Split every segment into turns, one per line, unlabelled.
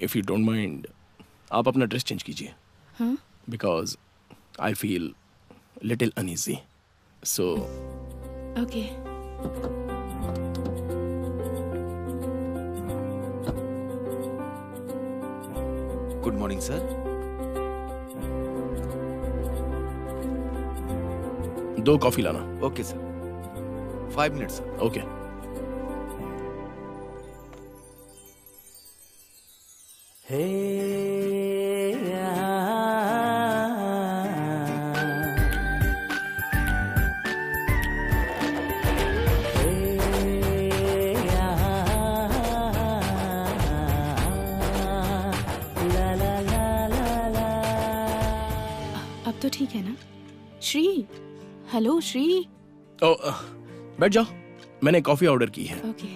If you don't mind आप अपना dress change कीजिए.
हाँ?
Because I feel little uneasy. So
okay.
Good morning sir.
2 coffee लाना.
Okay sir. 5 minutes sir.
Okay.
अब तो ठीक है ना? श्री, हेलो श्री.
ओ बैठ जाओ. मैंने कॉफी ऑर्डर की है.
ओके.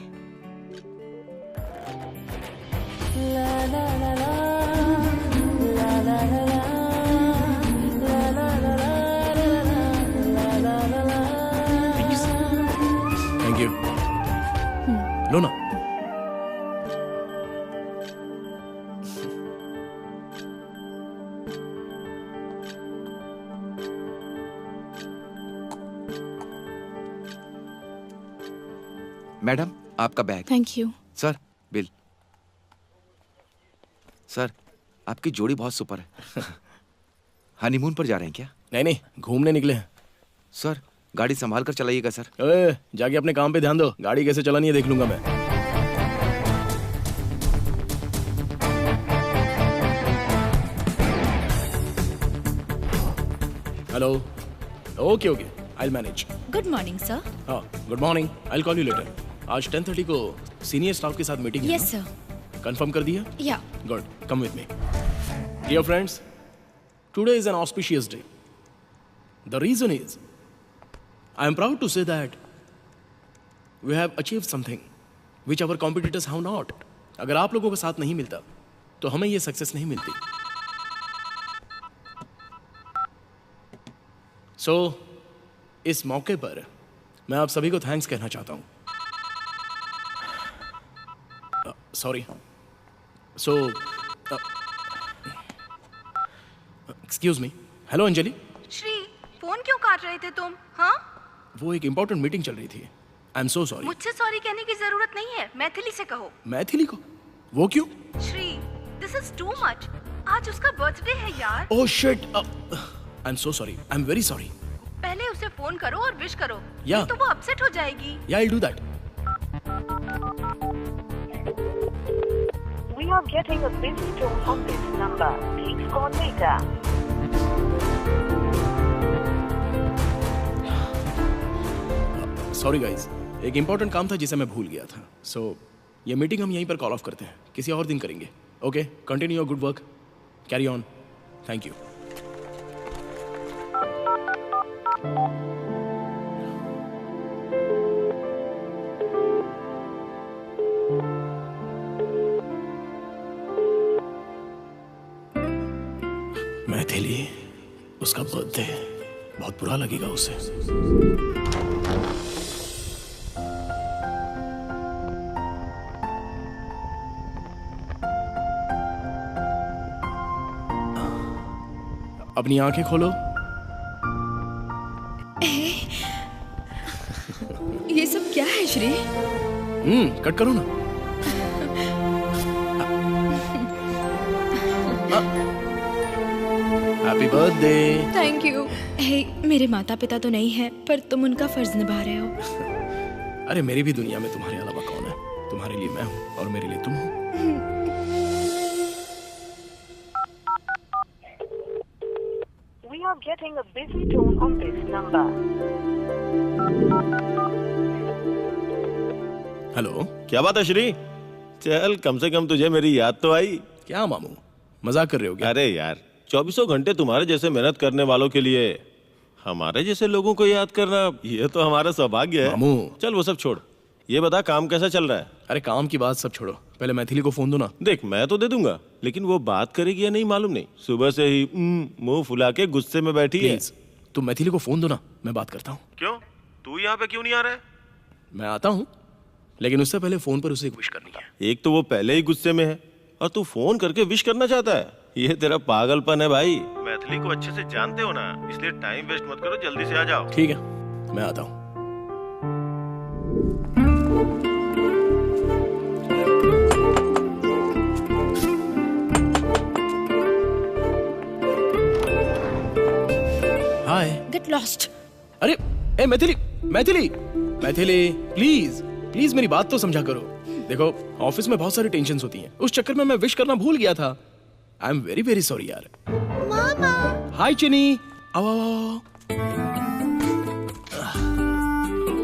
Thank you. लो ना.
मैडम आपका bag.
Thank you.
Sir bill. Sir आपकी जोड़ी बहुत सुपर है. हनीमून पर जा रहे हैं क्या?
नहीं नहीं, घूमने निकले हैं.
सर गाड़ी संभाल कर चलाइएगा सर.
ओए, जाके अपने काम पे ध्यान दो. गाड़ी कैसे चलानी है देख लूंगा मैं. Hello. Okay okay, I will manage.
Good morning sir.
हाँ, good morning. I will call you later. आज 10:30 को सीनियर स्टाफ के साथ मीटिंग है.
Yes sir.
कंफर्म कर दिया?
या.
Good. Come with me. Dear friends, today is an auspicious day. The reason is, I am proud to say that we have achieved something which our competitors have not. अगर आप लोगों का साथ नहीं मिलता, तो हमें ये सक्सेस नहीं मिलती. So, इस मौके पर मैं आप सभी को थैंक्स कहना चाहता हूँ. Sorry. So, excuse me. Hello Anjali.
Shri, phone क्यों काट रहे थे तुम? हाँ?
वो एक इम्पोर्टेंट मीटिंग चल रही थी. आई एम सो सॉरी.
मुझसे सॉरी कहने की जरूरत नहीं है. मैथिली से कहो.
मैथिली को? वो क्यों?
Shri, this is too much. आज उसका बर्थडे है यार.
Oh shit. I am so sorry. I am very sorry.
पहले उसे फोन करो और विश करो.
या.
नहीं तो वो अपसेट हो जाएगी.
या, I will do that.
We are getting a busy tone on this number. Please call later.
Sorry guys, एक इम्पोर्टेंट काम था जिसे मैं भूल गया था. सो ये मीटिंग हम यहीं पर कॉल ऑफ करते हैं. किसी और दिन करेंगे. Okay, continue your good work. Carry on. Thank you. Maithili, उसका बर्थडे, बहुत बुरा लगेगा उसे. अपनी आंखें खोलो.
ये सब क्या है श्री?
कट करो ना. Happy birthday.
Thank you. मेरे माता पिता तो नहीं है, पर तुम उनका फर्ज निभा रहे हो.
अरे मेरी भी दुनिया में तुम्हारे अलावा कौन है? तुम्हारे लिए मैं हूँ और मेरे लिए तुम हो.
We are getting a busy tone on this number.
Hello.
क्या बात है श्री? चल कम से कम तुझे मेरी याद तो आई.
क्या मामू, मजाक कर रहे हो क्या?
अरे यार, 24 घंटे तुम्हारे जैसे मेहनत करने वालों के लिए हमारे जैसे लोगों को याद करना, ये तो हमारा सौभाग्य है.
मामू.
चल वो सब छोड़, ये बता काम कैसा चल रहा है?
अरे काम की बात सब छोड़ो, पहले मैथिली को फोन दो ना.
देख मैं तो दे दूंगा, लेकिन वो बात करेगी या नहीं मालूम नहीं. सुबह से ही मुंह फुला के गुस्से में बैठी है.
प्लीज तुम मैथिली को फोन दो ना, मैं बात करता हूँ.
क्यों? तू यहाँ पे क्यों नहीं आ रहा है?
मैं आता हूँ, लेकिन उससे पहले फोन पर उसे एक विश करनी है.
एक तो वो पहले ही गुस्से में है, और तू फोन करके विश करना चाहता है? ये तेरा पागलपन है भाई। मैथिली को अच्छे से जानते हो ना, इसलिए टाइम वेस्ट मत करो, जल्दी से आ जाओ।
ठीक है, मैं आता हूँ। हाय।
Get lost.
अरे ए मैथिली, मैथिली, मैथिली, प्लीज प्लीज मेरी बात तो समझा करो। देखो ऑफिस में बहुत सारी टेंशन्स होती हैं, उस चक्कर में मैं विश करना भूल गया था। I am very very sorry यार।
मामा।
हाय चिनी, आओ आओ।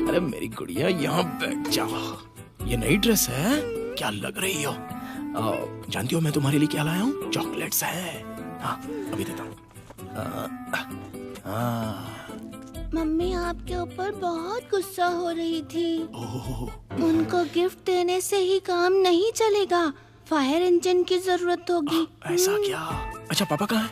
अरे मेरी गुड़िया यहाँ बैठ जाओ। ये नई ड्रेस है, क्या लग रही हो? जानती हो मैं तुम्हारे लिए क्या लाया हूँ? चॉकलेट्स है। हाँ अभी देता हूँ।
मम्मी आपके ऊपर बहुत गुस्सा हो रही थी। उनको गिफ्ट देने से ही काम नहीं चलेगा, फायर इंजन की जरूरत होगी।
ऐसा क्या? अच्छा पापा कहाँ है?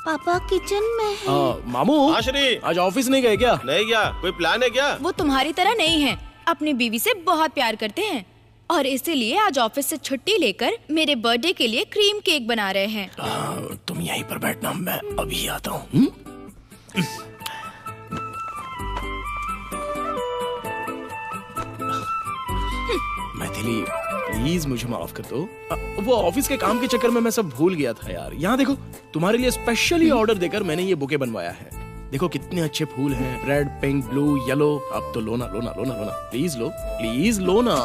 पापा किचन में है।
मामू,
आश्री,
आज ऑफिस नहीं गए क्या?
नहीं गया। कोई प्लान है क्या?
वो तुम्हारी तरह नहीं है, अपनी बीवी से बहुत प्यार करते हैं और इसीलिए आज ऑफिस से छुट्टी लेकर मेरे बर्थडे के लिए क्रीम केक बना रहे हैं।
तुम यहीं पर बैठना, मैं अभी आता हूँ। मैथिली प्लीज मुझे माफ कर दो। वो ऑफिस के काम के चक्कर में मैं सब भूल गया था यार। यहाँ देखो, तुम्हारे लिए स्पेशली ऑर्डर देकर मैंने ये बुके बनवाया है। देखो कितने अच्छे फूल हैं, रेड, पिंक, ब्लू, येलो। अब तो लो ना, लो ना, लो ना, लो ना, प्लीज लो, प्लीज लो ना।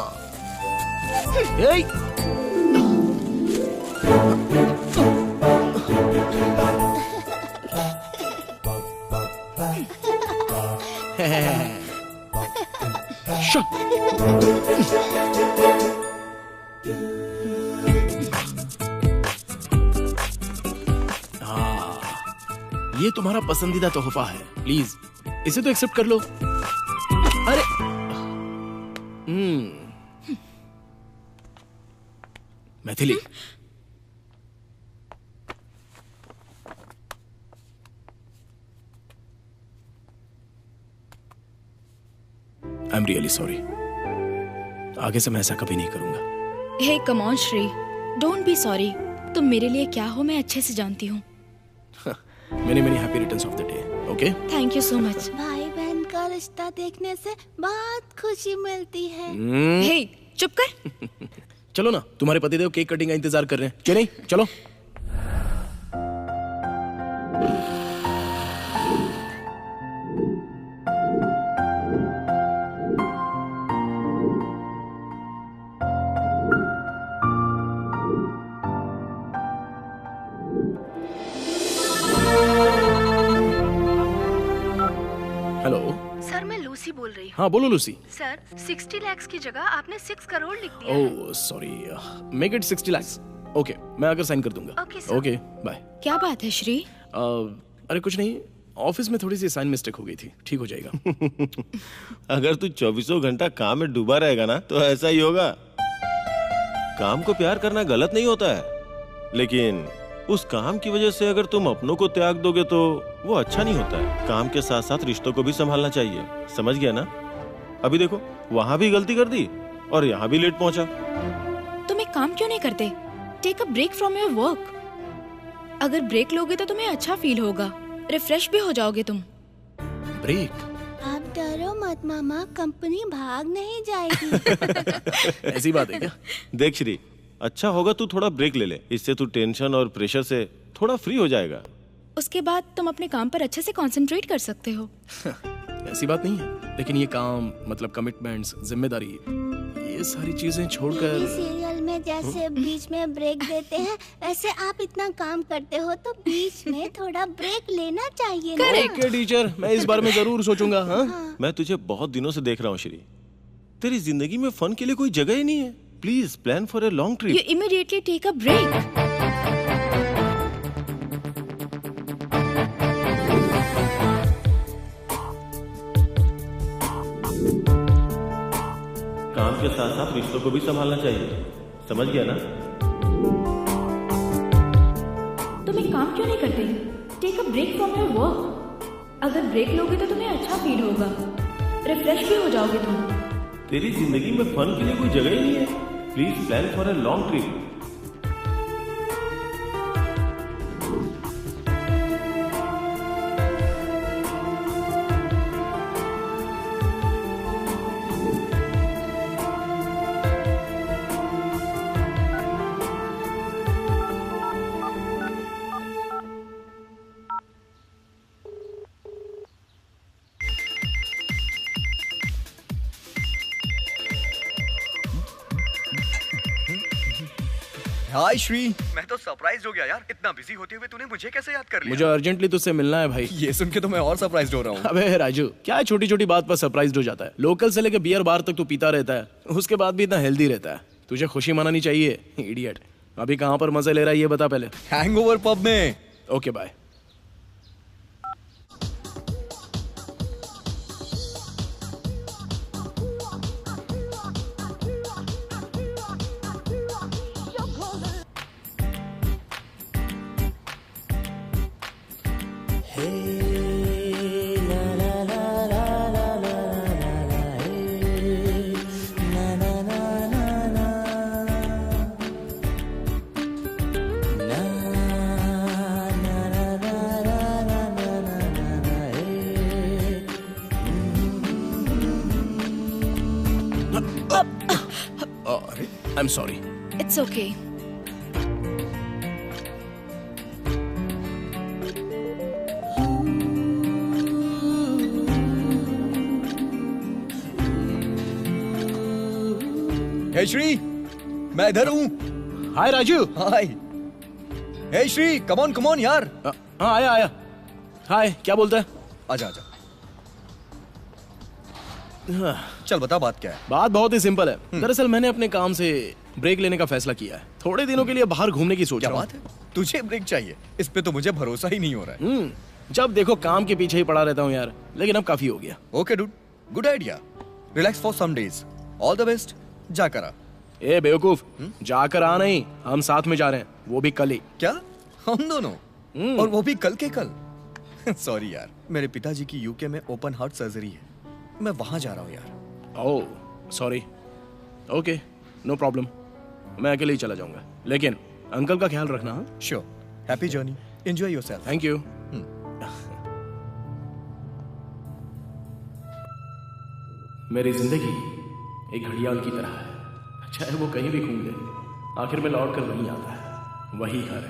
ये तुम्हारा पसंदीदा तोहफा है, प्लीज इसे तो एक्सेप्ट कर लो। अरे Maithili, I am really sorry. आगे से मैं ऐसा कभी नहीं करूंगा।
Hey come on Shri, don't be sorry. तुम मेरे लिए क्या हो मैं अच्छे से जानती हूँ।
Many many happy returns of the day. Okay,
thank you so much.
भाई बहन का रिश्ता देखने से बहुत खुशी मिलती है।
हे चुप कर।
चलो ना, तुम्हारे पतिदेव केक कटिंग का इंतजार कर रहे हैं। चलो चलो। हेलो
सर, मैं लूसी बोल रही हूँ।
हाँ बोलो लूसी।
सर, 60 लाख की जगह आपने 6 करोड़ लिख दिया।
Oh sorry, make it 60 lakhs। Okay, मैं आकर साइन कर दूंगा।
Okay, sir.
Okay bye.
क्या बात है श्री?
अरे कुछ नहीं, ऑफिस में थोड़ी सी साइन मिस्टेक हो गई थी, ठीक हो जाएगा।
अगर तू 24 घंटा काम में डूबा रहेगा ना तो ऐसा ही होगा। काम को प्यार करना गलत नहीं होता है, लेकिन उस काम की वजह से अगर तुम अपनों को त्याग दोगे तो वो अच्छा नहीं होता है। काम के साथ साथ रिश्तों को भी संभालना चाहिए, समझ गया ना? अभी देखो, वहाँ भी गलती कर दी और यहाँ भी लेट पहुँचा।
तुम एक काम क्यों नहीं करते? Take a break from your work. अगर ब्रेक लोगे तो तुम्हें अच्छा फील होगा, रिफ्रेश भी हो जाओगे तुम।
ब्रेक?
आप डरो मत मामा, कंपनी भाग नहीं जाएगी।
ऐसी बात है क्या?
देख श्री, अच्छा होगा तू थोड़ा ब्रेक ले ले, इससे तू टेंशन और प्रेशर से थोड़ा फ्री हो जाएगा।
उसके बाद तुम अपने काम पर अच्छे से कंसंट्रेट कर सकते हो।
ऐसी बात नहीं है, लेकिन ये काम मतलब कमिटमेंट्स, जिम्मेदारी, ये सारी चीजें छोड़कर।
सीरियल में जैसे बीच में ब्रेक देते हैं, वैसे आप इतना काम करते हो तो बीच में थोड़ा ब्रेक लेना चाहिए ना।
ओके टीचर, मैं इस बारे में जरूर सोचूंगा। हाँ?
मैं तुझे बहुत दिनों से देख रहा हूँ श्री, तेरी जिंदगी में फन के लिए कोई जगह ही नहीं है। Please plan for a long
You
trip.
immediately take a break.
काम के साथ साथ रिश्तों को भी संभालना चाहिए, समझ गया ना?
तुम एक काम क्यों नहीं करते? Take a break from your work. अगर ब्रेक लोगे तो तुम्हें अच्छा फील होगा, रिफ्रेश भी हो जाओगे तुम।
तेरी जिंदगी में फन के लिए कोई जगह ही नहीं है। Please plan for a long trip.
Hi Shri.
मैं तो सरप्राइज हो गया यार, इतना बिजी होते हुए तूने मुझे कैसे याद कर लिया?
मुझे अर्जेंटली तुझसे मिलना है भाई।
ये सुन के तो मैं और सरप्राइज हो रहा हूँ।
अबे राजू, क्या छोटी छोटी बात पर सरप्राइज हो जाता है? लोकल से लेकर बियर बार तक तू पीता रहता है, उसके बाद भी इतना हेल्दी रहता है। तुझे खुशी मनानी चाहिए इडियट। अभी कहाँ पर मजे ले रहा है ये बता पहले।
हैंगओवर पब में।
Okay bye. I'm sorry.
It's okay.
Hey Shri, मैं इधर हूँ।
Hi Raju.
Hi. Hey Shri, come on यार।
हाँ आया। हाय, क्या बोलता है?
आजा। चल बता बात क्या है।
बात बहुत ही सिंपल है। दरअसल मैंने अपने काम से ब्रेक लेने का फैसला किया है। थोड़े दिनों के लिए बाहर घूमने की सोच
क्या
रहा हूँ।
बात है? तुझे ब्रेक चाहिए? इस पे तो मुझे भरोसा ही नहीं हो रहा है।
जब देखो काम के पीछे ही पड़ा रहता हूँ यार, लेकिन अब काफी हो गया।
Okay dude, good idea. Relax for some days. All the best. जाकर आ।
ए बेवकूफ, जाकर आ नहीं, हम साथ में जा रहे हैं, वो भी कल ही।
क्या? हम दोनों? और वो भी कल के कल? सॉरी यार, मेरे पिताजी की यूके में ओपन हार्ट सर्जरी है, मैं वहां जा रहा हूँ यार।
Oh sorry. Okay no problem, मैं अकेले ही चला जाऊंगा, लेकिन अंकल का ख्याल रखना।
Sure. Happy journey, enjoy yourself.
Thank you. मेरी जिंदगी एक घड़ियाल की तरह है, चाहे वो कहीं भी घूम ले, आखिर में लौट कर वहीं आता है। वही घर,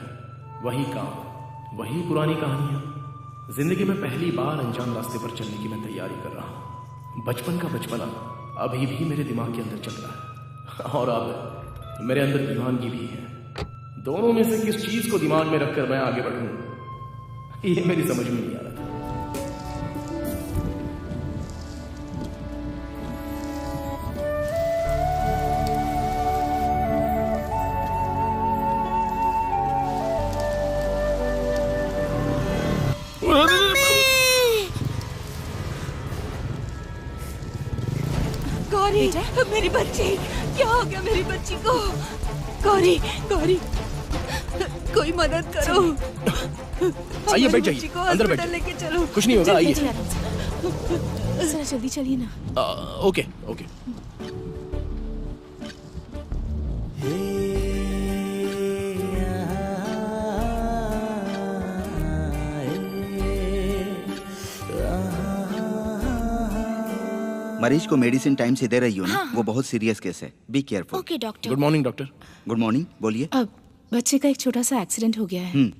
वही काम, वही पुरानी कहानियां। जिंदगी में पहली बार अनजान रास्ते पर चलने की मैं तैयारी कर रहा हूँ। बचपन का बचपना अभी भी मेरे दिमाग के अंदर चल रहा है, और अब मेरे अंदर दीवानगी भी है। दोनों में से किस चीज को दिमाग में रखकर मैं आगे बढ़ूं, ये मेरी समझ में नहीं आ रहा था।
गौरी, मेरी बच्ची, क्या हो गया मेरी बच्ची को? गौरी, गौरी, कोई मदद करो।
आइए बैठ जाइए, अंदर बैठ।
लेके चलो।
कुछ नहीं होगा, आइए।
जरा जल्दी चलिए ना।
Okay okay.
मरीज को मेडिसिन टाइम से दे रही हो ना? वो बहुत सीरियस केस है, be careful.
Okay doctor.
Good morning doctor.
Good morning, बोलिए।
अब बच्चे का एक छोटा सा एक्सीडेंट हो गया है।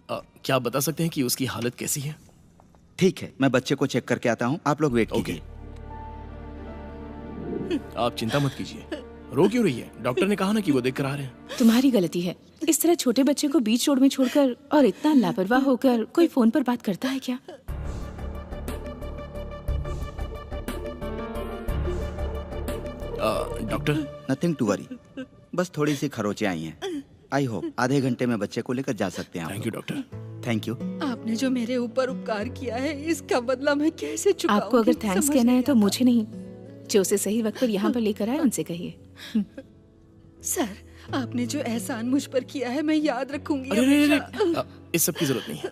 क्या आप बता सकते हैं कि उसकी हालत कैसी है?
ठीक है, मैं बच्चे को चेक करके आता हूँ, आप लोग वेट कीजिए।
आप चिंता मत कीजिए। रो क्यों रही है? डॉक्टर ने कहा ना कि वो देख कर आ रहे हैं।
तुम्हारी गलती है, इस तरह छोटे बच्चे को बीच रोड में छोड़कर और इतना लापरवाह होकर कोई फोन पर बात करता है क्या?
डॉक्टर,
नथिंग टू वरी, बस थोड़ी सी खरोचे आई हैं। आई होप आधे घंटे में बच्चे को लेकर जा सकते हैं।
Thank you doctor.
Thank you.
आपने जो मेरे ऊपर उपकार किया है, इसका बदला मैं कैसे चुकाऊं? आपको अगर थैंक्स
समझ
कहना है
नहीं
तो मुझे नहीं, जो उसे सही वक्त पर यहाँ पर लेकर आए उनसे कहिए।
सर, आपने जो एहसान मुझ पर किया है मैं याद रखूंगी।
अरे इस सब की जरूरत नहीं है,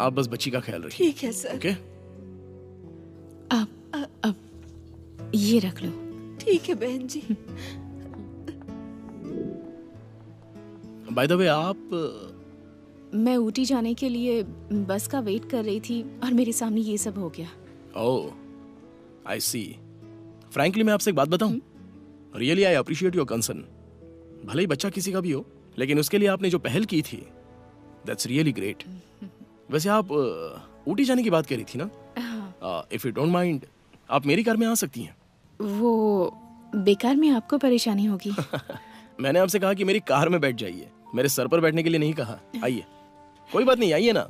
आप बस बच्ची का ख्याल रखिए।
ठीक है सर।
ओके।
अब ये रख लो।
ठीक है बहन जी।
बाय द वे, आप
मैं ऊटी जाने के लिए बस का वेट कर रही थी और मेरे सामने ये सब हो गया।
ओह, आई सी। फ्रैंकली मैं आपसे एक बात बताऊं, really I appreciate your concern. भले ही बच्चा किसी का भी हो, लेकिन उसके लिए आपने जो पहल की थी, दैट्स रियली ग्रेट। वैसे आप ऊटी जाने की बात कर रही थी ना? इफ यू डोंट माइंड, आप मेरी कार में आ सकती हैं।
वो बेकार में आपको परेशानी होगी।
मैंने आपसे कहा कि मेरी कार में बैठ जाइए, मेरे सर पर बैठने के लिए नहीं कहा। आइए, कोई बात नहीं, आइए ना।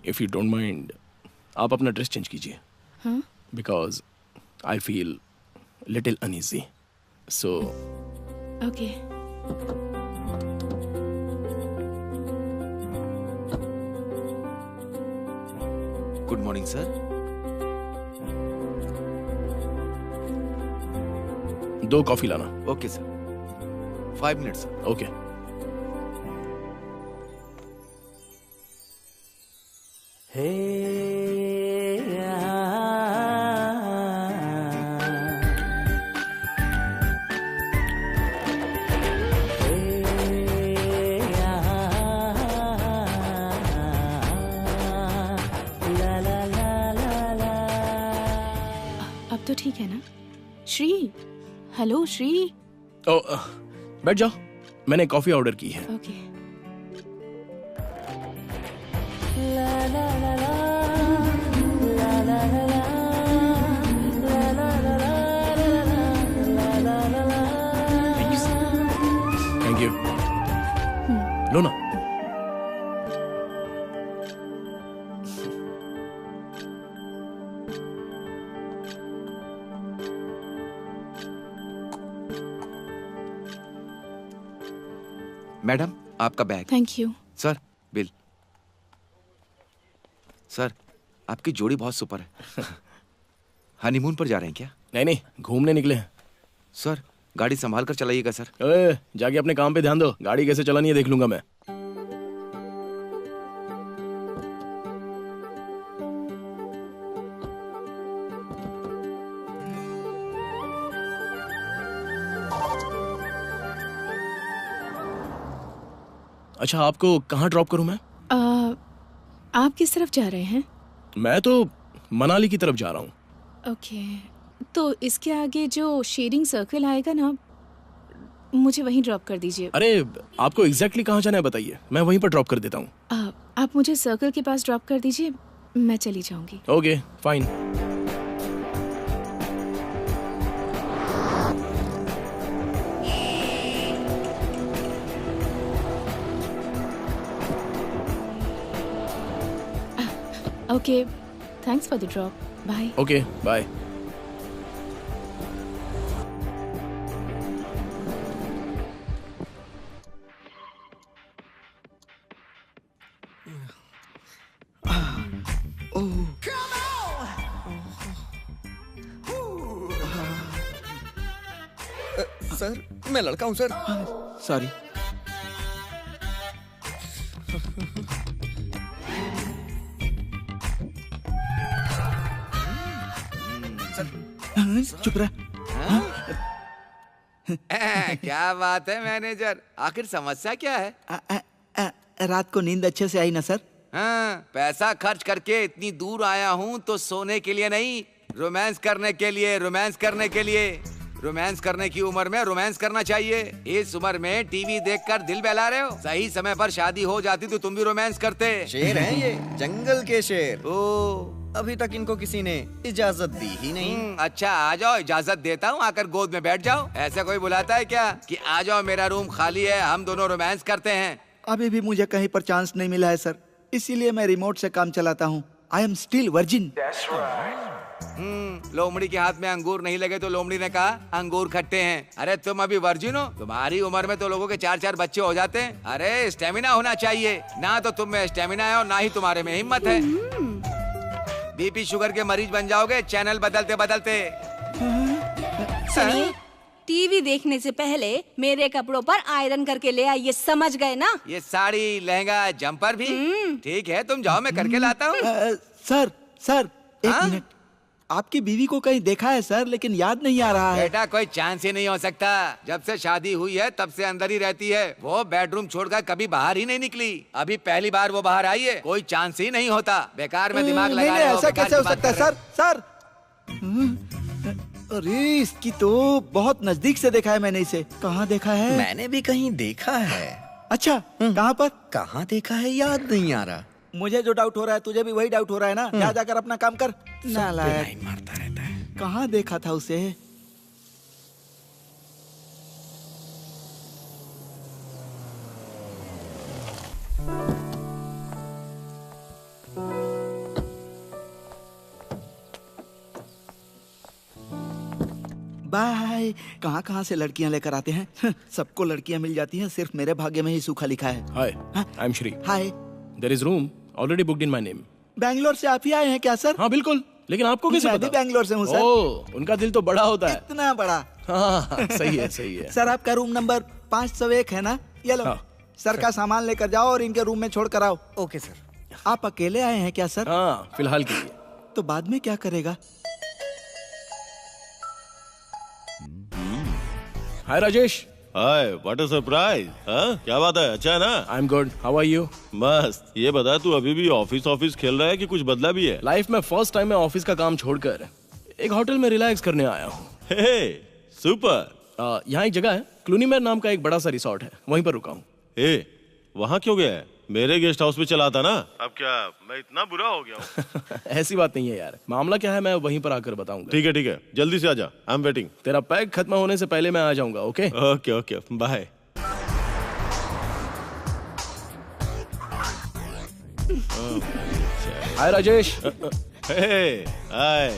If you don't mind, आप अपना ड्रेस चेंज कीजिए।
हाँ?
Because I feel little uneasy. So.
Okay.
Good morning sir.
2 coffee लाना।
Okay sir. 5 minutes sir.
Okay.
अब तो ठीक है ना? श्री, हेलो श्री।
ओ, बैठ जाओ, मैंने कॉफी ऑर्डर की है।
ओके।
Thank you. लो ना।
मैडम, आपका bag.
Thank you.
Sir, bill. Sir, आपकी जोड़ी बहुत सुपर है। हनीमून पर जा रहे हैं क्या?
नहीं नहीं, घूमने निकले हैं।
सर, गाड़ी संभाल कर चलाइएगा सर।
जाके अपने काम पे ध्यान दो, गाड़ी कैसे चलानी है देख लूंगा मैं। अच्छा, आपको कहाँ ड्रॉप करूं मैं?
आप किस तरफ जा रहे हैं?
मैं तो मनाली की तरफ जा रहा हूँ।
ओके, तो इसके आगे जो शेयरिंग सर्कल आएगा ना, मुझे वहीं ड्रॉप कर दीजिए।
अरे, आपको एग्जैक्टली कहाँ जाना है बताइए, मैं वहीं पर ड्रॉप कर देता हूँ।
आप मुझे सर्कल के पास ड्रॉप कर दीजिए, मैं चली जाऊंगी।
Okay, fine.
Okay, thanks for the drop. Bye.
Okay, bye.
Sir, मैं लड़का हूँ सर।
सॉरी। चुप रह।
क्या बात है मैनेजर, आखिर समस्या क्या है?
रात को नींद अच्छे से आई ना सर?
हाँ, पैसा खर्च करके इतनी दूर आया हूँ तो सोने के लिए नहीं, रोमांस करने के लिए। रोमांस करने के लिए, रोमांस करने की उम्र में रोमांस करना चाहिए। इस उम्र में टीवी देखकर दिल बहला रहे हो। सही समय पर शादी हो जाती तो तुम भी रोमांस करते।
शेर हैं ये, जंगल के शेर।
ओ,
अभी तक इनको किसी ने इजाजत दी ही नहीं।
अच्छा आ जाओ, इजाजत देता हूँ, आकर गोद में बैठ जाओ। ऐसा कोई बुलाता है क्या कि आ जाओ मेरा रूम खाली है, हम दोनों रोमांस करते हैं?
अभी भी मुझे कहीं पर चांस नहीं मिला है सर, इसीलिए मैं रिमोट से काम चलाता हूँ। I am still virgin.
लोमड़ी के हाथ में अंगूर नहीं लगे तो लोमड़ी ने कहा अंगूर खट्टे हैं। अरे तुम अभी वर्जिन हो, तुम्हारी उम्र में तो लोगों के 4-4 बच्चे हो जाते हैं। अरे स्टेमिना होना चाहिए, ना तो तुम में स्टेमिना है और ना ही तुम्हारे में हिम्मत है। बीपी शुगर के मरीज बन जाओगे चैनल बदलते बदलते।
सुनिए, टीवी देखने से पहले मेरे कपड़ों पर आयरन करके ले आइए, समझ गए ना?
ये साड़ी, लहंगा, जम्पर भी ठीक है, तुम जाओ मैं करके लाता हूँ।
सर एक मिनट, आपकी बीवी को कहीं देखा है सर, लेकिन याद नहीं आ रहा है।
बेटा कोई चांस ही नहीं हो सकता, जब से शादी हुई है तब से अंदर ही रहती है। वो बेडरूम छोड़कर कभी बाहर ही नहीं निकली। अभी पहली बार वो बाहर आई है, कोई चांस ही नहीं होता। बेकार में दिमाग लगा रहे हो।
ऐसा कैसे हो सकता है सर? अरे इसकी तो बहुत नजदीक से देखा है मैंने इसे। कहाँ देखा है?
मैंने भी कहीं देखा है।
अच्छा, कहाँ पर?
कहाँ देखा है याद नहीं आ रहा।
मुझे जो डाउट हो रहा है तुझे भी वही डाउट हो रहा है ना? जा जाकर अपना काम कर।
लाइन मारता रहता है।
कहाँ देखा था उसे? बाय। कहाँ से लड़कियाँ लेकर आते हैं। सबको लड़कियाँ मिल जाती हैं, सिर्फ मेरे भाग्य में ही सूखा लिखा है।
Hi, I am Shri.
Hi.
There is room already booked in my name.
Bangalore से आप ही आए हैं क्या सर?
हाँ बिल्कुल, लेकिन आपको कैसे पता?
मैं भी बैंगलोर से हूँ सर।
ओह, उनका दिल तो बड़ा होता है।
इतना बड़ा?
हाँ, सही है।
सर आपका रूम नंबर 501 है ना? ये लो।
हाँ,
सर का सामान लेकर जाओ और इनके रूम में छोड़ कर आओ।
Okay sir.
आप अकेले आए हैं क्या सर?
हाँ, फिलहाल के लिए।
तो बाद में क्या करेगा?
Hi Rajesh.
Hi, what a surprise. हाँ, क्या बात है? अच्छा है ना?
I am good, how are you?
मस्त। ये बता, तू अभी भी ऑफिस खेल रहा है कि कुछ बदला भी है?
लाइफ में फर्स्ट टाइम मैं ऑफिस का काम छोड़कर एक होटल में रिलैक्स करने आया हूँ।
हे, सुपर।
यहाँ एक जगह है, क्लूनीमेर नाम का एक बड़ा सा रिसोर्ट है, वहीं पर रुका हूँ।
ए, वहाँ क्यों गया है? मेरे गेस्ट हाउस में चला था ना। अब क्या मैं इतना बुरा हो गया हूँ?
ऐसी बात नहीं है यार, मामला क्या है मैं वहीं पर आकर बताऊंगा।
ठीक है, जल्दी से आजा, आई एम वेटिंग।
तेरा पैक खत्म होने से पहले मैं आ जाऊंगा। Okay
okay, bye.
Hi Rajesh.
Hi,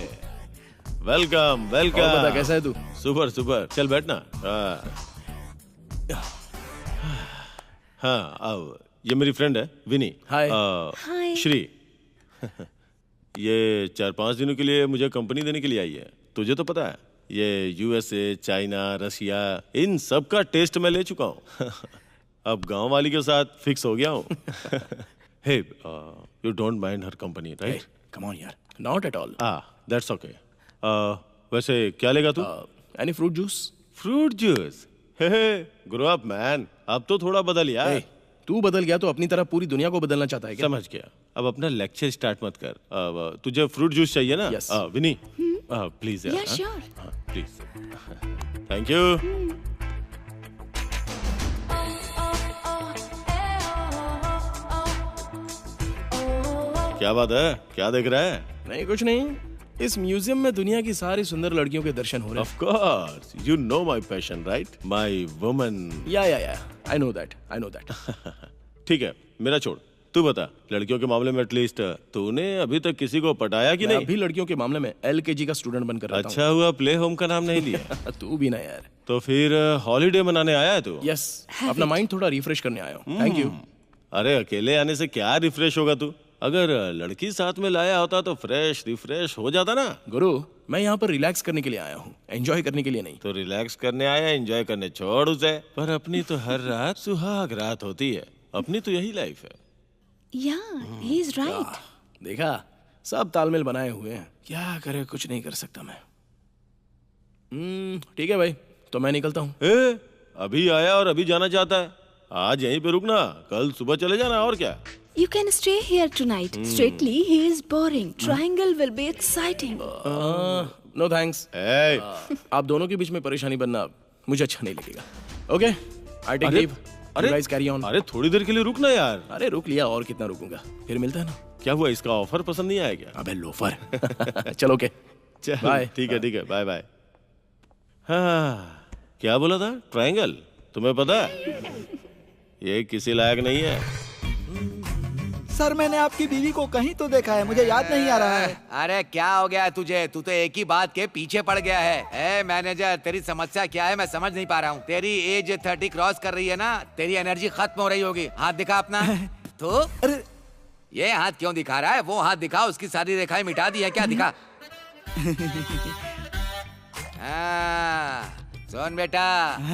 welcome.
और बता कैसा है तू?
सुपर, चल बैठना। हाँ, अब ये मेरी फ्रेंड है विनी।
हाय।
श्री। ये 4-5 दिनों के लिए मुझे कंपनी देने के लिए आई है। तुझे तो पता है, ये यूएसए, चाइना, रशिया, इन सब का टेस्ट मैं ले चुका हूँ। अब गांव वाली के साथ फिक्स हो गया हूँ। Hey, you don't mind her company, right?
Come on यार, not at all.
That's okay. वैसे क्या लेगा तू?
Any fruit juice?
Fruit juice? Grow up man, अब तो थोड़ा बदल यार।
तू बदल गया तो अपनी तरह पूरी दुनिया को बदलना चाहता है क्या?
समझ गया। अब अपना लेक्चर स्टार्ट मत कर। अब तुझे फ्रूट जूस चाहिए ना?
Yes.
विनी, प्लीज यार।
Yeah, sure.
Please. Thank you. क्या बात है? क्या देख रहा है?
नहीं कुछ नहीं, इस म्यूजियम में दुनिया की सारी सुंदर लड़कियों के दर्शन हो रहे हैं।
Of course, you know my passion, right? My woman.
या, I know that.
ठीक है, मेरा छोड़, तू बता, लड़कियों के मामले में एटलीस्ट तूने अभी तक किसी को पटाया कि नहीं?
अभी लड़कियों के मामले में LKG का स्टूडेंट बनकर रहता हूं।
अच्छा हुआ प्ले होम का नाम नहीं लिया।
तू भी ना यार।
तो फिर हॉलीडे मनाने आया है तू?
यस, अपना माइंड थोड़ा रिफ्रेश करने आया हूँ। Thank you.
अरे अकेले आने से क्या रिफ्रेश होगा तू? अगर लड़की साथ में लाया होता तो फ्रेश रिफ्रेश हो जाता ना।
गुरु, मैं यहाँ पर रिलैक्स करने के लिए आया हूँ, एंजॉय करने के लिए नहीं।
तो रिलैक्स करने आया, एंजॉय करने छोड़ उसे। पर अपनी तो हर रात सुहाग रात होती है, अपनी तो यही लाइफ है।
Yeah, he is right.
देखा, सब तालमेल बनाए हुए हैं, क्या करे, कुछ नहीं कर सकता मैं। ठीक है भाई, तो मैं निकलता हूँ।
अभी आया और अभी जाना चाहता है? आज यहीं पे रुकना, कल सुबह चले जाना, और क्या।
You can stay here tonight. Straightly, he is boring. Triangle will be exciting.
No thanks. आप दोनों के बीच में परेशानी बनना मुझे अच्छा नहीं लगेगा। Okay, I take leave. You guys carry on.
अरे थोड़ी देर के लिए रुकना यार।
अरे रुक लिया, और कितना रुकूंगा, फिर मिलता है ना।
क्या हुआ, इसका ऑफर पसंद नहीं आया क्या?
अबे लोफर। चलो ओके,
चल
बाय।
ठीक है बाय बाय। हाँ, क्या बोला था? ट्रायंगल? तुम्हें पता है ये किसी लायक नहीं है।
सर मैंने आपकी बीवी को कहीं तो देखा है, मुझे याद नहीं आ रहा है।
अरे क्या हो गया है तुझे? तू तो एक ही बात के पीछे पड़ गया है। ए मैनेजर, तेरी समस्या क्या है मैं समझ नहीं पा रहा हूँ। तेरी एज 30 क्रॉस कर रही है ना, तेरी एनर्जी खत्म हो रही होगी। हाथ दिखा अपना। तो
अरे
ये हाथ क्यों दिखा रहा है? वो हाथ दिखा, उसकी सारी रेखाएं मिटा दी है क्या? दिखा। सुन बेटा,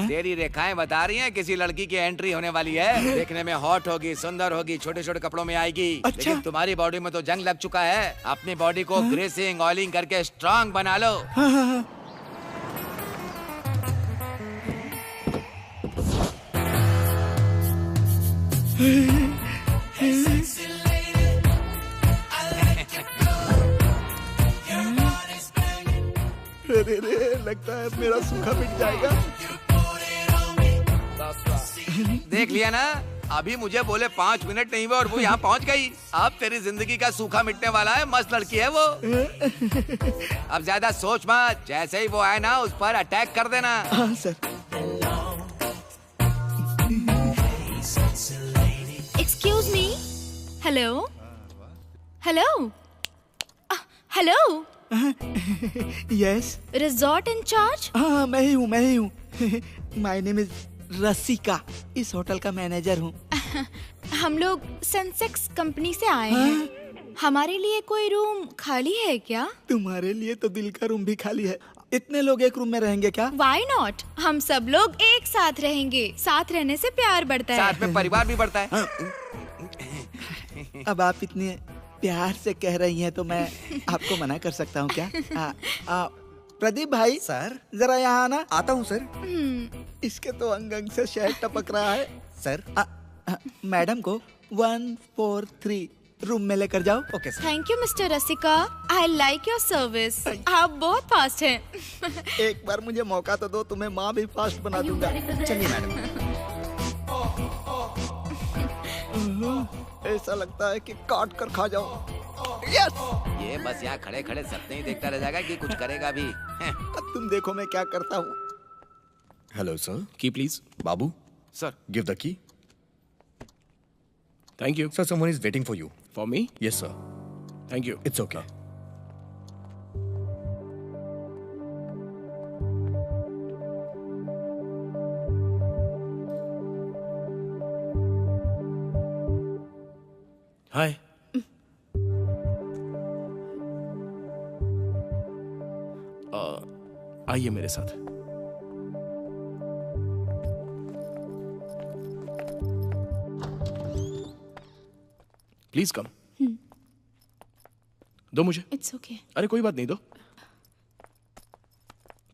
तेरी रेखाएं बता रही हैं किसी लड़की की एंट्री होने वाली है। देखने में हॉट होगी, सुंदर होगी, छोटे छोटे कपड़ों में आएगी।
अच्छा?
लेकिन तुम्हारी बॉडी में तो जंग लग चुका है। अपनी बॉडी को ग्रेसिंग ऑयलिंग करके स्ट्रांग बना लो।
अरे रे, लगता है मेरा सूखा मिट जाएगा।
देख लिया ना, अभी मुझे बोले 5 मिनट नहीं हुए और वो यहाँ पहुँच गई। अब तेरी जिंदगी का सूखा मिटने वाला है। मस्त लड़की है वो। अब ज्यादा सोच मत, जैसे ही वो आए ना उस पर अटैक कर देना।
हाँ sir.
Excuse me. Hello hello hello.
Yes.
Resort incharge?
हाँ मैं ही हूँ। माय नेम इज रसिका, इस होटल का मैनेजर हूँ।
हम लोग सेंसेक्स कंपनी से आए हैं। हमारे लिए कोई रूम खाली है क्या?
तुम्हारे लिए तो दिल का रूम भी खाली है। इतने लोग एक रूम में रहेंगे क्या?
Why not? हम सब लोग एक साथ रहेंगे। साथ रहने से प्यार बढ़ता है।
साथ में परिवार भी बढ़ता है।
अब आप इतने प्यार से कह रही हैं तो मैं आपको मना कर सकता हूँ क्या? प्रदीप भाई
सर
जरा यहाँ आना।
आता हूँ सर।
इसके तो अंग अंग से शहद टपक रहा है।
सर
मैडम को 143 रूम में लेकर जाओ।
Okay sir.
Thank you mister Rasika, I like your service. आप बहुत फास्ट हैं।
एक बार मुझे मौका तो दो, तुम्हें माँ भी फास्ट बना दूंगा।
चलिए मैडम।
ऐसा लगता है कि काट कर खा जाओ। यस।
ये बस यहाँ खड़े खड़े सपने ही देखता रह जाएगा कि कुछ करेगा भी।
अब तुम देखो मैं क्या करता हूँ।
Hello sir.
Key please.
Babu
sir
give the key.
Thank you.
Sir someone is waiting for you.
For me?
Yes sir.
Thank you.
It's okay.
Hi. आइए मेरे साथ। Please come. दो मुझे।
It's okay.
अरे कोई बात नहीं, दो।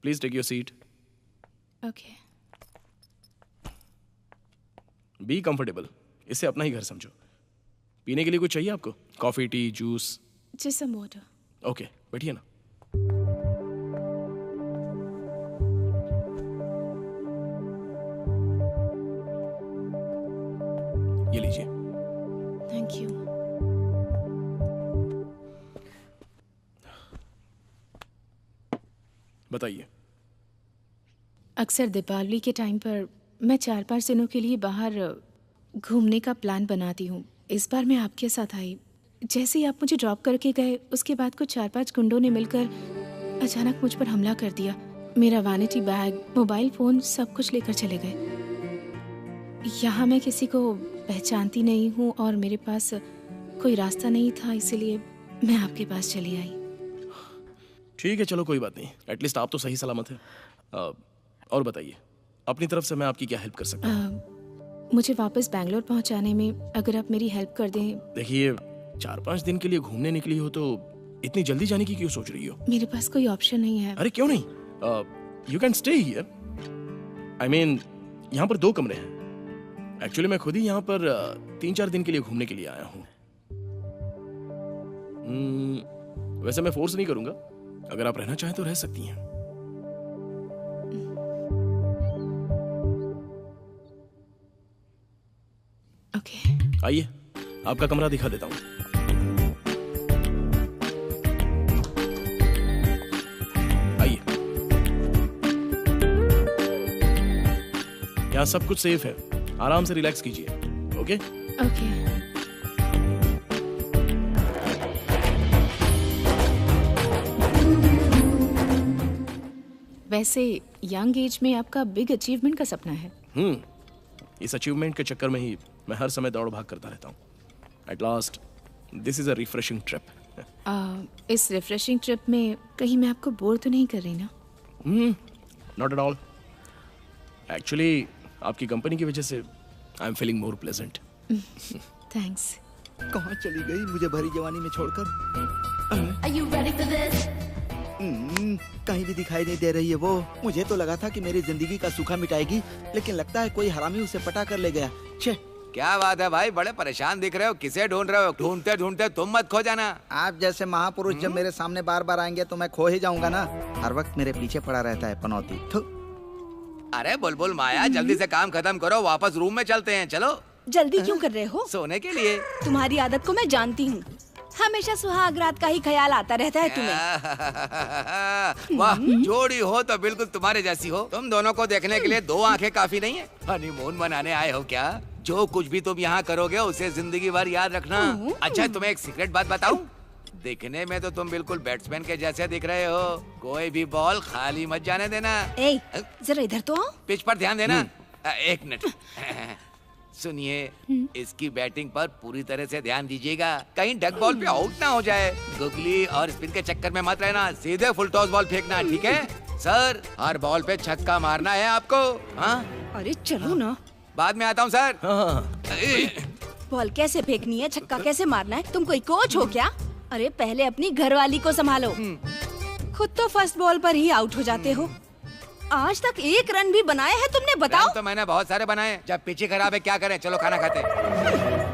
Please take your seat.
Okay.
Be comfortable. इसे अपना ही घर समझो। पीने के लिए कुछ चाहिए आपको? Coffee, tea, juice?
Just some water.
Okay, बैठिए ना। ये लीजिए।
Thank you.
बताइए।
अक्सर दीपावली के टाइम पर मैं 4-5 दिनों के लिए बाहर घूमने का प्लान बनाती हूँ। इस बार मैं आपके साथ आई। जैसे ही आप मुझे ड्रॉप करके गए, उसके बाद कुछ 4-5 गुंडों ने मिलकर अचानक मुझ पर हमला कर दिया। मेरा वैनिटी बैग, मोबाइल फ़ोन सब कुछ लेकर चले गए। यहाँ मैं किसी को पहचानती नहीं हूँ और मेरे पास कोई रास्ता नहीं था, इसलिए मैं आपके पास चली आई।
ठीक है, चलो कोई बात नहीं। एटलीस्ट आप तो सही सलामत हैं। और बताइए, अपनी तरफ से मैं आपकी क्या हेल्प कर सकता हूँ?
मुझे वापस बैंगलोर पहुँचाने में अगर आप मेरी हेल्प कर दें।
देखिए, 4-5 दिन के लिए घूमने निकली हो तो इतनी जल्दी जाने की क्यों सोच रही हो?
मेरे पास कोई ऑप्शन नहीं है।
अरे क्यों नहीं? You can stay here. I mean, यहाँ पर 2 कमरे हैं। एक्चुअली मैं खुद ही यहाँ पर 3-4 दिन के लिए घूमने के लिए आया हूँ। वैसे मैं फोर्स नहीं करूंगा। अगर आप रहना चाहें तो रह सकती हैं।
ओके।
आइए, आपका कमरा दिखा देता हूँ। यहाँ सब कुछ सेफ है, आराम से रिलैक्स कीजिए। Okay
okay. वैसे यंग एज में आपका बिग अचीवमेंट का सपना है।
इस अचीवमेंट के चक्कर में ही मैं हर समय दौड़ भाग करता रहता हूँ। At last this is a refreshing trip.
इस रिफ्रेशिंग ट्रिप में कहीं मैं आपको बोर तो नहीं कर रही ना?
Not at all. एक्चुअली आपकी कंपनी की वजह से I am feeling more pleasant.
Thanks.
कहाँ चली गई मुझे भरी जवानी में छोड़कर?
Are you ready for this?
कहीं भी दिखाई नहीं दे रही है वो। मुझे तो लगा था कि मेरी जिंदगी का सूखा मिटाएगी, लेकिन लगता है कोई हरामी उसे पटा कर ले गया। छे।
क्या बात है भाई, बड़े परेशान दिख रहे हो, किसे ढूंढ रहे हो? ढूंढते ढूंढते तुम मत खो जाना।
आप जैसे महापुरुष जब मेरे सामने बार बार आएंगे तो मैं खो ही जाऊंगा ना। हर वक्त मेरे पीछे पड़ा रहता है पनौती।
अरे बुलबुल माया, जल्दी से काम खत्म करो, वापस रूम में चलते हैं। चलो।
जल्दी क्यों कर रहे हो?
सोने के लिए।
तुम्हारी आदत को मैं जानती हूँ, हमेशा सुहाग रात का ही ख्याल आता रहता है तुम्हें।
वाह, जोड़ी हो तो बिल्कुल तुम्हारे जैसी हो। तुम दोनों को देखने के लिए 2 आंखें काफी नहीं है? हनीमून मनाने आए हो क्या? जो कुछ भी तुम यहाँ करोगे उसे जिंदगी भर याद रखना। अच्छा, तुम्हें एक सीक्रेट बात बताऊं? दिखने में तो तुम बिल्कुल बैट्समैन के जैसे दिख रहे हो। कोई भी बॉल खाली मत जाने देना।
जरा इधर तो आओ।
पिच पर ध्यान देना। 1 मिनट। सुनिए, इसकी बैटिंग पर पूरी तरह से ध्यान दीजिएगा, कहीं डक बॉल पे आउट ना हो जाए। गुगली और स्पिन के चक्कर में मत रहना, सीधे फुल टॉस बॉल फेंकना, ठीक है? सर, हर बॉल पे छक्का मारना है आपको। हाँ?
अरे चलो ना।
बाद में आता हूँ सर।
बॉल कैसे फेंकनी है, छक्का कैसे मारना है? तुम कोई कोच हो क्या? अरे पहले अपनी घरवाली को संभालो। खुद तो फर्स्ट बॉल पर ही आउट हो जाते हो। आज तक 1 रन भी बनाए हैं तुमने, बताओ?
रन तो मैंने बहुत सारे बनाए। जब पिच खराब है क्या करें? चलो खाना खाते हैं।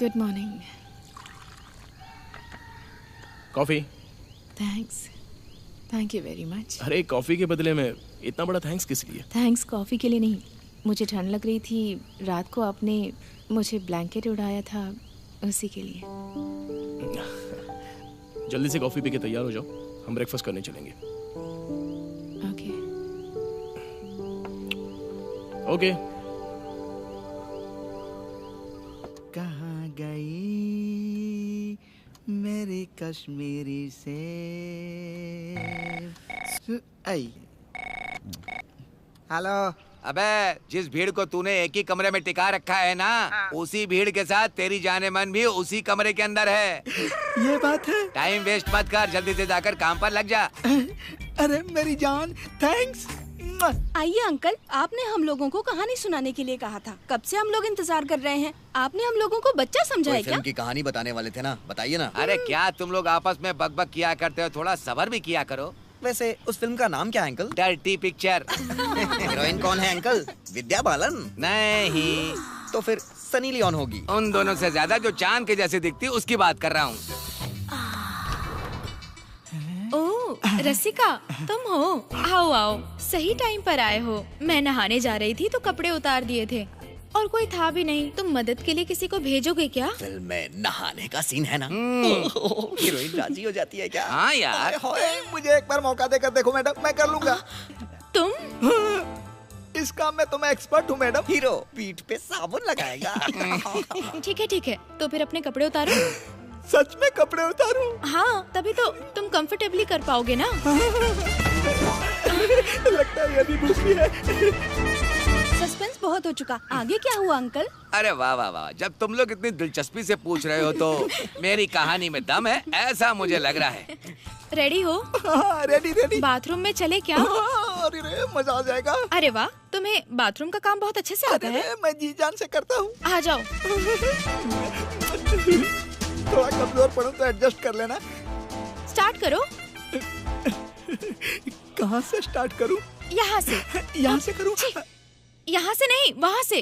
Good morning.
Coffee?
Thanks, thank you very much.
अरे कॉफी के बदले में इतना बड़ा थैंक्स किस लिए?
थैंक्स कॉफी के लिए नहीं, मुझे ठंड लग रही थी, रात को आपने मुझे ब्लैंकेट उड़ाया था, उसी के लिए।
जल्दी से कॉफी पी के तैयार हो जाओ, हम ब्रेकफास्ट करने चलेंगे।
Okay
okay.
कहाँ गई मेरी कश्मीरी से? हेलो।
अबे, जिस भीड़ को तूने एक ही कमरे में टिका रखा है ना, उसी भीड़ के साथ तेरी जाने मन भी उसी कमरे के अंदर है।
ये बात है?
टाइम वेस्ट मत कर, जल्दी से जाकर काम पर लग जा।
अरे मेरी जान, थैंक्स।
आइए अंकल, आपने हम लोगों को कहानी सुनाने के लिए कहा था, कब से हम लोग इंतजार कर रहे हैं। आपने हम लोगों को बच्चा समझा है क्या?
फिल्म की कहानी बताने वाले थे ना, बताइए ना।
अरे क्या तुम लोग आपस में बकबक किया करते हो, थोड़ा सब्र भी किया करो।
वैसे उस फिल्म का नाम क्या है अंकल?
Dirty picture.
हीरोइन कौन है अंकल? विद्या बालन?
नहीं।
तो फिर सनी लियोन होगी।
उन दोनों से ज्यादा जो चांद के जैसे दिखती उसकी बात कर रहा हूँ।
ओह रसिका, तुम हो? आओ आओ, सही टाइम पर आए हो। मैं नहाने जा रही थी तो कपड़े उतार दिए थे और कोई था भी नहीं। तुम मदद के लिए किसी को भेजोगे क्या?
फिल्म में नहाने का सीन है ना, हीरोइन राजी हो जाती है क्या?
हाँ यार।
मुझे एक बार मौका देकर देखो मैडम, मैं कर लूंगा।
तुम?
इस काम में तो मैं एक्सपर्ट हूँ मैडम।
हीरो पीठ पे साबुन लगाएगा।
ठीक है, तो फिर अपने कपड़े उतारो।
सच में कपड़े उतारूं?
हाँ, तभी तो तुम कंफर्टेबली कर पाओगे ना।
लगता है ये भी भूखी है।
सस्पेंस बहुत हो चुका, आगे क्या हुआ अंकल?
अरे वाह वाह वाह, जब तुम लोग इतनी दिलचस्पी से पूछ रहे हो तो मेरी कहानी में दम है, ऐसा मुझे लग रहा है।
रेडी हो?
रेडी।
बाथरूम में चले क्या?
अरे रे, मजा आ जाएगा।
अरे वाह, तुम्हें बाथरूम का काम बहुत अच्छे से आता है।
मैं जी जान से करता हूँ।
आ जाओ।
थोड़ा कमजोर पड़ूं तो एडजस्ट कर लेना।
स्टार्ट करो।
कहाँ से स्टार्ट करूं?
यहाँ से।
यहाँ से करूं?
यहाँ से नहीं, वहाँ से।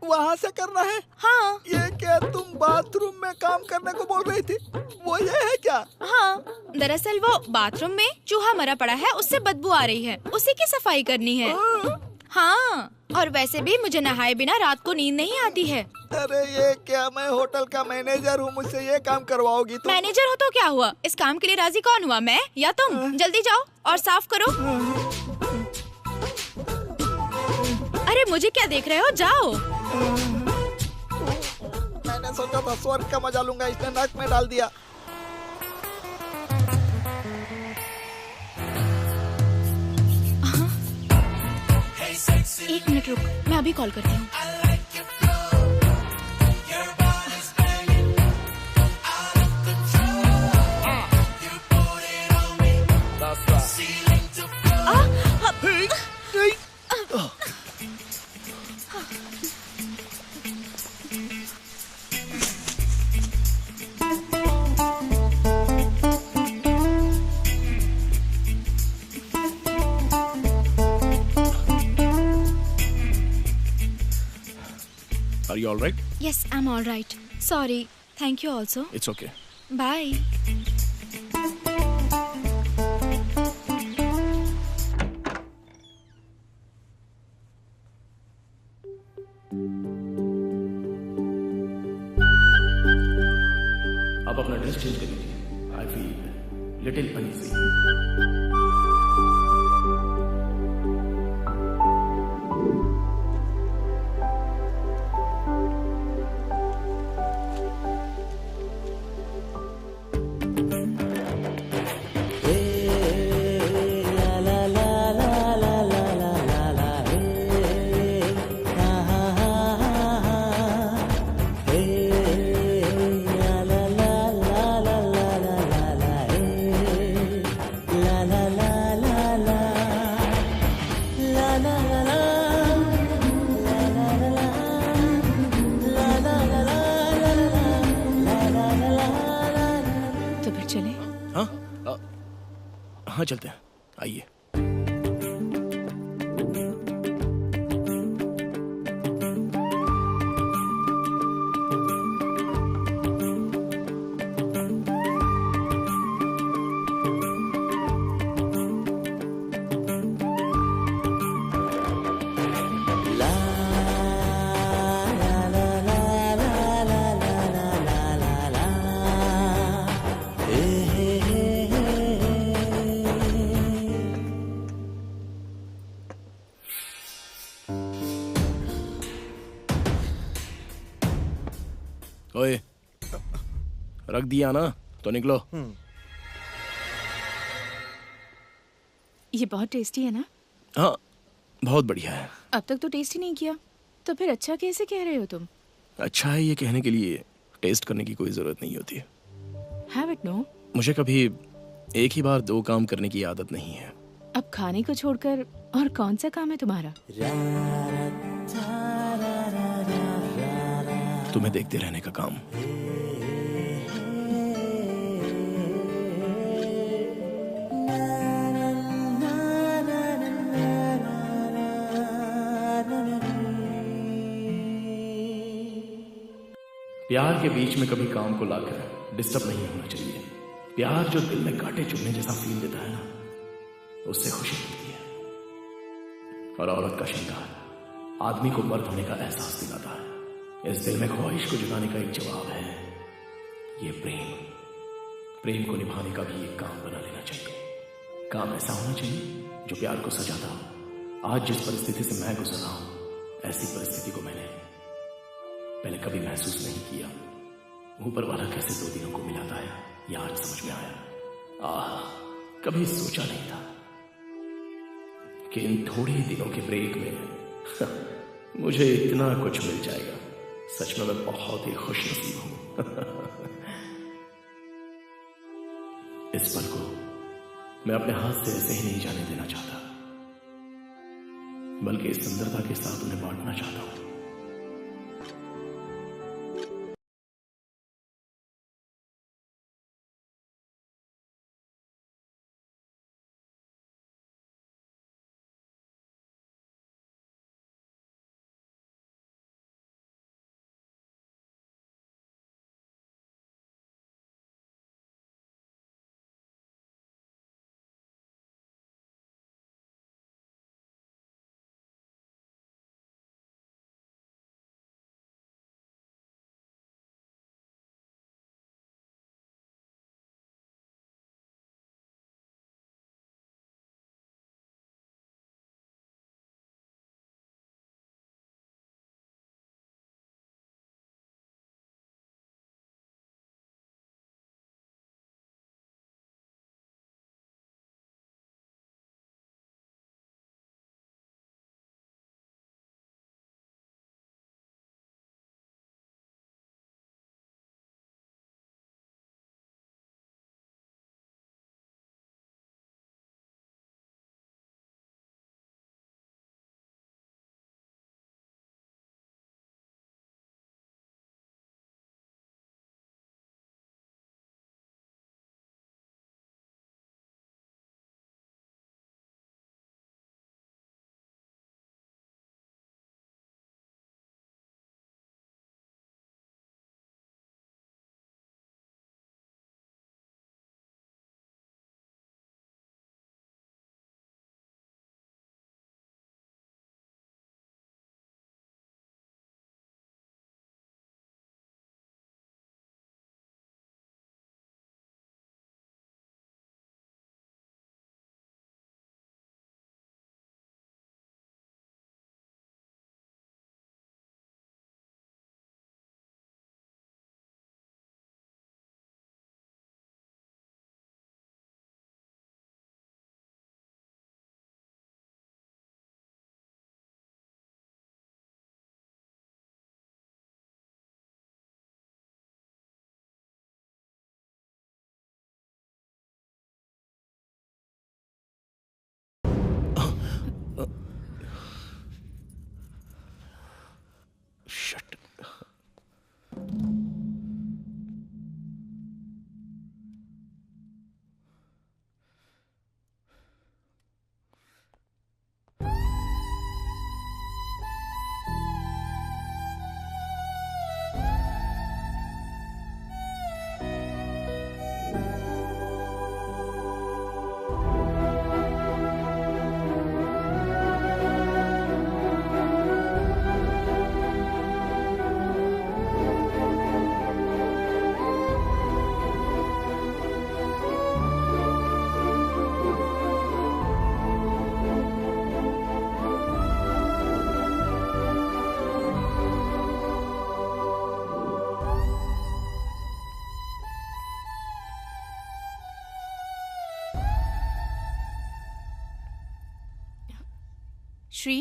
वहाँ से करना है?
हाँ।
ये क्या तुम बाथरूम में काम करने को बोल रही थी? वो ये है क्या?
हाँ, दरअसल वो बाथरूम में चूहा मरा पड़ा है, उससे बदबू आ रही है, उसी की सफाई करनी है। हाँ, और वैसे भी मुझे नहाए बिना रात को नींद नहीं आती है।
अरे ये क्या, मैं होटल का मैनेजर हूँ, मुझसे ये काम करवाओगी तो?
मैनेजर हो तो क्या हुआ, इस काम के लिए राजी कौन हुआ, मैं या तुम? जल्दी जाओ और साफ करो। अरे मुझे क्या देख रहे हो, जाओ।
मैंने सोचा था स्वर्ग का मजा लूंगा, इसने नाक में डाल दिया।
एक मिनट रुक, मैं अभी कॉल करती हूँ।
Are you all right?
Yes, I'm all right. Sorry. Thank you also.
It's okay.
Bye.
आप अपना ड्रेस चेंज कर लीजिए। I feel little uneasy. हाँ चलते हैं, आइए। ओए, रख दिया ना तो निकलो।
ये बहुत टेस्टी है ना?
हाँ, बहुत बढ़िया है।
अब तक तो टेस्ट ही नहीं किया, तो फिर अच्छा कैसे कह रहे हो तुम?
अच्छा है ये कहने के लिए टेस्ट करने की कोई जरूरत नहीं होती।
Have it, no?
मुझे कभी एक ही बार दो काम करने की आदत नहीं है।
अब खाने को छोड़कर और कौन सा काम है तुम्हारा?
तुम्हें देखते रहने का काम। प्यार के बीच में कभी काम को लाकर डिस्टर्ब नहीं होना चाहिए। प्यार जो दिल में कांटे चुभने जैसा फील देता है ना, उससे खुशी मिलती है। और औरत का श्रृंगार आदमी को मर्द होने का एहसास दिलाता है। इस दिल में ख्वाहिश को जगाने का एक जवाब है ये प्रेम। प्रेम को निभाने का भी एक काम बना लेना चाहिए। काम ऐसा होना चाहिए जो प्यार को सजाता हो। आज जिस परिस्थिति से मैं गुजर रहा हूं, ऐसी परिस्थिति को मैंने पहले कभी महसूस नहीं किया। ऊपर वाला कैसे दो दिनों को मिलाता है, यह आज समझ में आया। कभी सोचा नहीं था कि इन थोड़े दिनों के ब्रेक में मुझे इतना कुछ मिल जाएगा। सच में मैं बहुत ही खुशनसीब हूं। इस पल को मैं अपने हाथ से ऐसे ही नहीं जाने देना चाहता, बल्कि इस सुंदरता के साथ उन्हें बांटना चाहता हूं।
Shri,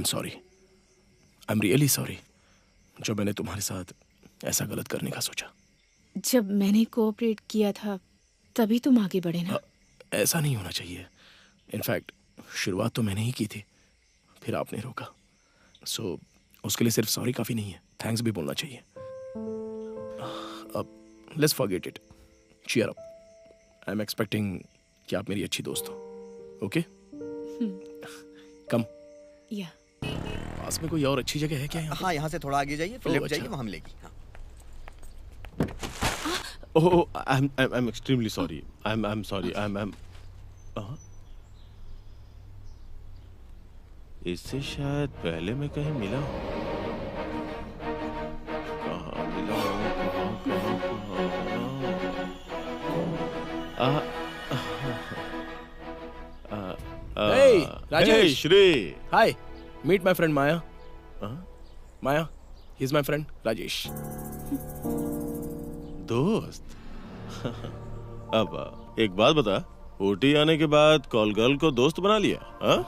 am sorry, I am really sorry जो मैंने तुम्हारे साथ ऐसा गलत करने का सोचा।
जब मैंने कोऑपरेट किया था तभी तुम आगे बढ़े ना।
ऐसा नहीं होना चाहिए। इनफैक्ट शुरुआत तो मैंने ही की थी, फिर आपने रोका। सो उसके लिए सिर्फ सॉरी काफ़ी नहीं है, थैंक्स भी बोलना चाहिए। अब let's forget it, cheer up. I am expecting कि आप मेरी अच्छी दोस्त हो। Okay come.
या
पास में कोई और अच्छी जगह है क्या यहाँ?
हाँ, यहाँ से थोड़ा आगे जाइए, फिर
ओह,
लेफ्ट जाइए,
अच्छा।
वहाँ मिलेगी। हाँ।
Oh, I'm extremely sorry. I'm sorry. I'm. इससे शायद पहले मैं कहीं मिला हूँ। कहाँ मिला हूँ?
Hey, Rajesh.
Hey, Shri.
Hi, meet my friend Maya. Maya, he's my friend Rajesh.
दोस्त। अब एक बात बता, ओटी आने के बाद कॉल गर्ल को दोस्त बना लिया? हाँ?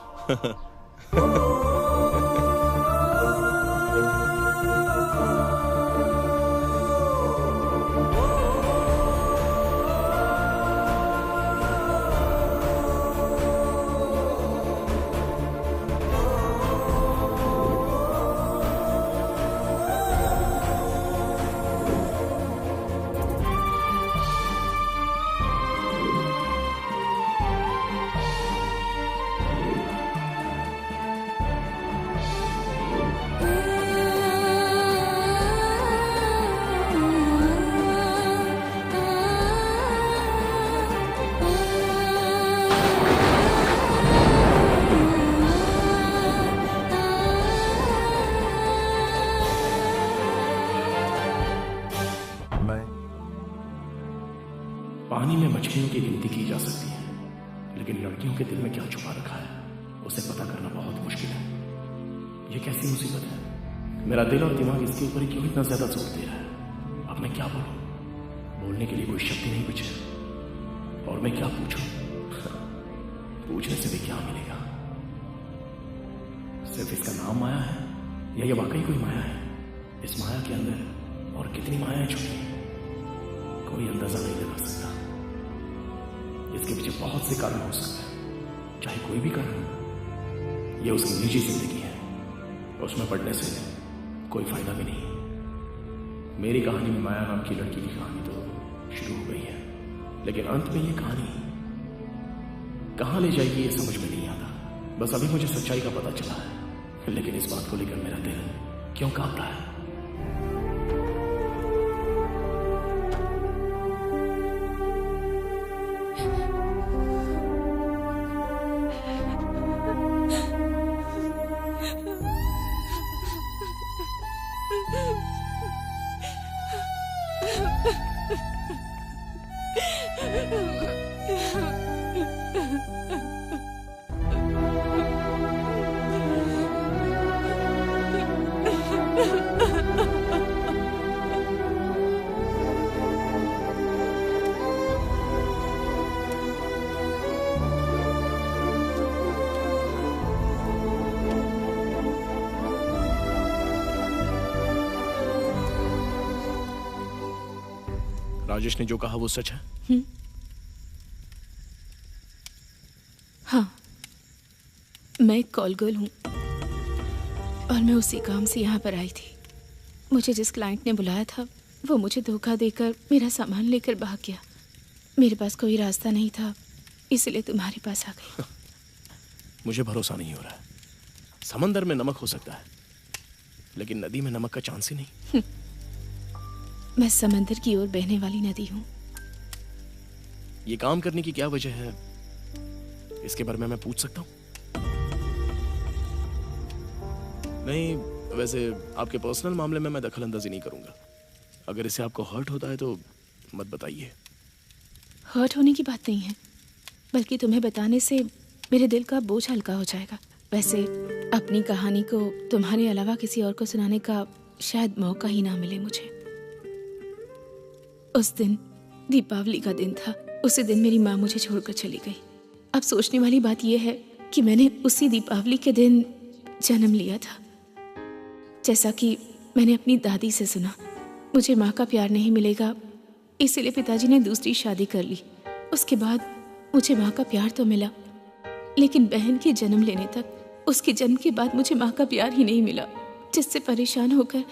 पानी में मछलियों की गिनती की जा सकती है, लेकिन लड़कियों के दिल में क्या छुपा रखा है उसे पता करना बहुत मुश्किल है। ये कैसी मुसीबत है? मेरा दिल और दिमाग इसके ऊपर क्यों इतना ज्यादा जोर दे रहा है? अब मैं क्या बोलूं? बोलने के लिए कोई शब्द ही नहीं बचे। और मैं क्या पूछूं? पूछने से भी क्या मिलेगा? सिर्फ इसका नाम माया है या ये वाकई कोई माया है? इस माया के अंदर और कितनी मायाएं छुपी हैं, कोई अंदाजा नहीं लगा सकता। इसके पीछे बहुत से कारण हो सकते हैं, चाहे कोई भी कारण हो। ये उसकी निजी जिंदगी है, उसमें पढ़ने से कोई फायदा भी नहीं। मेरी कहानी में माया नाम की लड़की की कहानी तो शुरू हो गई है, लेकिन अंत में ये कहानी कहाँ ले जाएगी ये समझ में नहीं आता। बस अभी मुझे सच्चाई का पता चला है, लेकिन इस बात को लेकर मेरा दिल क्यों कांप रहा है? राजेश ने जो कहा वो सच है?
हाँ, मैं एक कॉल गर्ल हूँ और मैं उसी काम से यहाँ पर आई थी। मुझे जिस क्लाइंट ने बुलाया था वो मुझे धोखा देकर मेरा सामान लेकर भाग गया। मेरे पास कोई रास्ता नहीं था, इसलिए तुम्हारे पास आ गई।
मुझे भरोसा नहीं हो रहा है। समंदर में नमक हो सकता है, लेकिन नदी में नमक का चांस ही नहीं।
मैं समंदर की ओर बहने वाली नदी हूँ।
ये काम करने की क्या वजह है, इसके बारे में मैं पूछ सकता हूँ? नहीं, वैसे आपके पर्सनल मामले में मैं दखल अंदाजी नहीं करूंगा। अगर इससे आपको हर्ट होता है तो मत बताइए।
हर्ट होने की बात नहीं है, बल्कि तुम्हें बताने से मेरे दिल का बोझ हल्का हो जाएगा। वैसे अपनी कहानी को तुम्हारे अलावा किसी और को सुनाने का शायद मौका ही ना मिले मुझे। उस दिन दीपावली का दिन था। उसी दिन मेरी माँ मुझे छोड़कर चली गई। अब सोचने वाली बात यह है कि मैंने उसी दीपावली के दिन जन्म लिया था। जैसा कि मैंने अपनी दादी से सुना, मुझे माँ का प्यार नहीं मिलेगा, इसीलिए पिताजी ने दूसरी शादी कर ली। उसके बाद मुझे माँ का प्यार तो मिला, लेकिन बहन के जन्म लेने तक, उसके जन्म के बाद मुझे माँ का प्यार ही नहीं मिला, जिससे परेशान होकर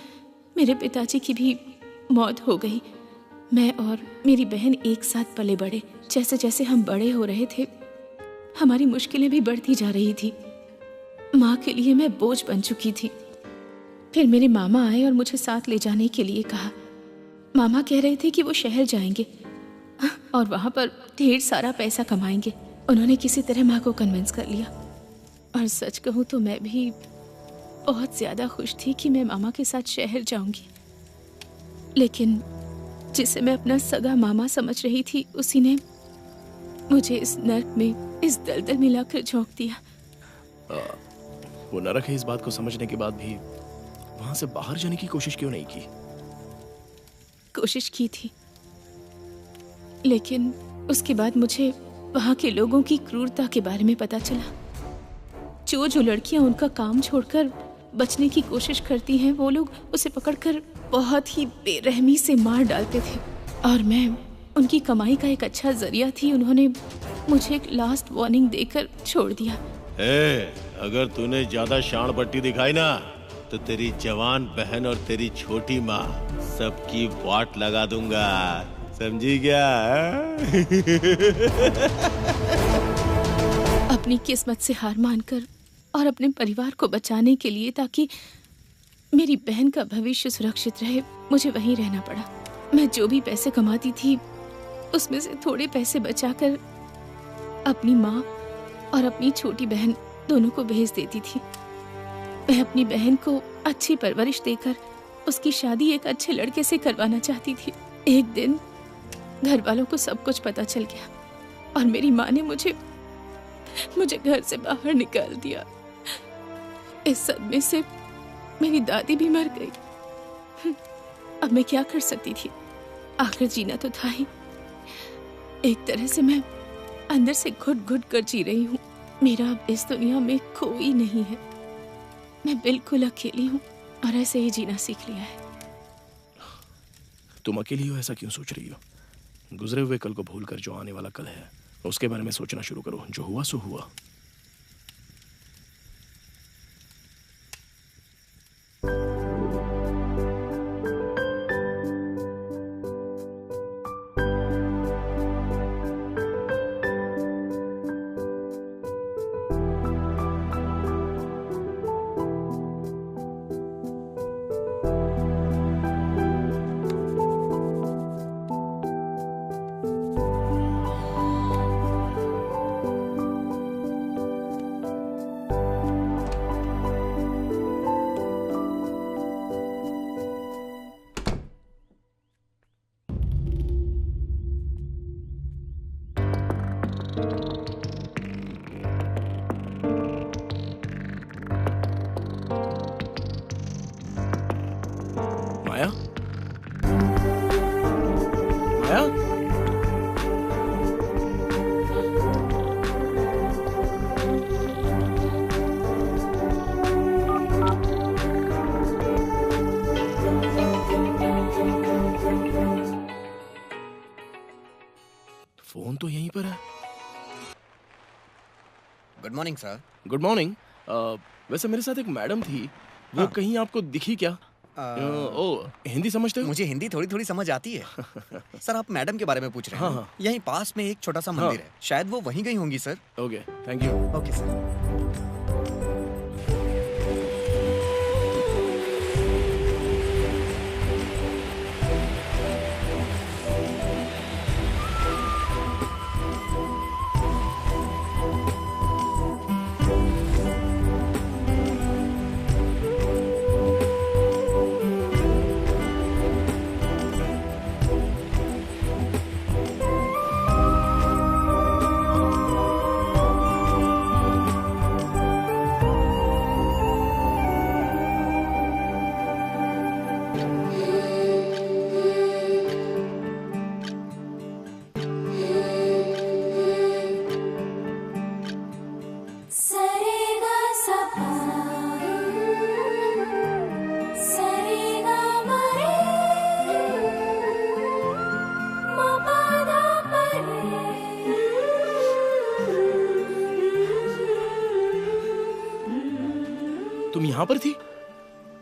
मेरे पिताजी की भी मौत हो गई। मैं और मेरी बहन एक साथ पले बड़े। जैसे जैसे हम बड़े हो रहे थे, हमारी मुश्किलें भी बढ़ती जा रही थी। माँ के लिए मैं बोझ बन चुकी थी। फिर मेरे मामा आए और मुझे साथ ले जाने के लिए कहा। मामा कह रहे थे कि वो शहर जाएंगे और वहाँ पर ढेर सारा पैसा कमाएंगे। उन्होंने किसी तरह माँ को कन्विंस कर लिया, और सच कहूँ तो मैं भी बहुत ज़्यादा खुश थी कि मैं मामा के साथ शहर जाऊंगी। लेकिन जिसे मैं अपना सगा मामा समझ रही थी, उसी ने मुझे इस नर्क में, इस दलदल में लाकर झोंक दिया।
वो नरक है, इस बात को समझने के बाद भी वहां से बाहर जाने की कोशिश क्यों नहीं की?
कोशिश की थी, लेकिन उसके बाद मुझे वहां के लोगों की क्रूरता के बारे में पता चला। जो लड़कियां उनका काम छोड़कर बचने की कोशिश करती हैं, वो लोग उसे पकड़कर बहुत ही बेरहमी से मार डालते थे, और मैं उनकी कमाई का एक अच्छा जरिया थी। उन्होंने मुझे एक लास्ट वार्निंग देकर छोड़ दिया।
अगर तूने ज्यादा शान पट्टी दिखाई ना, तो तेरी जवान बहन और तेरी छोटी माँ सबकी वाट लगा दूंगा, समझी क्या?
अपनी किस्मत से हार मानकर और अपने परिवार को बचाने के लिए, ताकि मेरी बहन का भविष्य सुरक्षित रहे, मुझे वहीं रहना पड़ा। मैं जो भी पैसे कमाती थी, उसमें से थोड़े पैसे बचाकर अपनी माँ और अपनी छोटी बहन दोनों को भेज देती थी। मैं अपनी बहन को अच्छी परवरिश देकर उसकी शादी एक अच्छे लड़के से करवाना चाहती थी। एक दिन घर वालों को सब कुछ पता चल गया, और मेरी माँ ने मुझे घर से बाहर निकाल दिया। इस सदमे से मेरी दादी भी मर गई। अब मैं क्या कर सकती थी? आखिर जीना तो था ही। एक तरह से मैं अंदर से घुट घुट कर जी रही हूँ। मेरा अब इस दुनिया में कोई नहीं है। मैं बिल्कुल अकेली हूँ, और ऐसे ही जीना सीख लिया है।
तुम अकेली हो, ऐसा क्यों सोच रही हो? गुजरे हुए कल को भूलकर जो आने वाला कल है, उसके बारे में सोचना शुरू करो। जो हुआ सो हुआ। माया? माया? फोन तो यहीं पर है।
Good morning sir.
Good morning. वैसे मेरे साथ एक मैडम थी, वो कहीं आपको दिखी क्या? ओ, हिंदी समझते हो?
मुझे हिंदी थोड़ी थोड़ी समझ आती है। सर, आप मैडम के बारे में पूछ रहे हैं?
हाँ।
यहीं पास में एक छोटा सा मंदिर है, शायद वो वहीं गई होंगी sir.
Okay, thank you.
Okay sir.
यहाँ पर थी?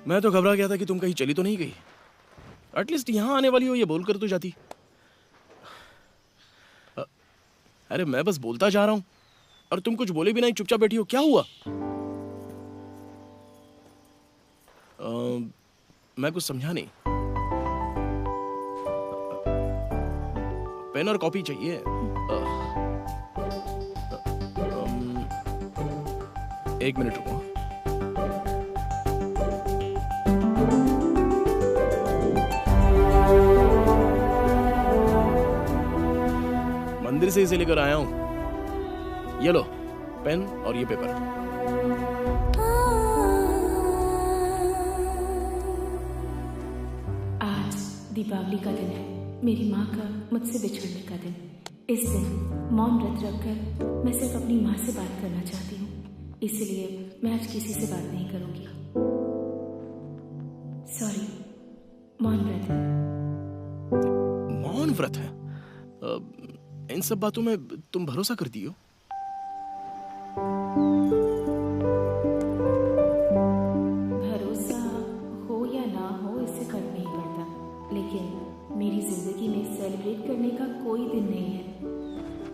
मैं तो घबरा गया था कि तुम कहीं चली तो नहीं गई। एटलीस्ट यहाँ आने वाली हो ये बोलकर तो जाती। अरे मैं बस बोलता जा रहा हूं और तुम कुछ बोले भी नहीं, चुपचाप बैठी हो। क्या हुआ? मैं कुछ समझा नहीं। पेन और कॉपी चाहिए? एक मिनट रुको। मंदिर से इसे लेकर आया हूं। ये लो पेन और ये पेपर।
आज दीपावली का दिन है, मेरी माँ का मुझसे बिछड़ने का दिन। इस दिन मौन व्रत रखकर मैं सिर्फ अपनी माँ से बात करना चाहती हूँ, इसलिए मैं आज किसी से बात नहीं करूंगी। सॉरी, मौन व्रत है।
मौन व्रत है? इन सब बातों में तुम भरोसा करती हो?
भरोसा हो या ना हो इससे फर्क नहीं पड़ता, लेकिन मेरी जिंदगी में सेलिब्रेट करने का कोई दिन नहीं है,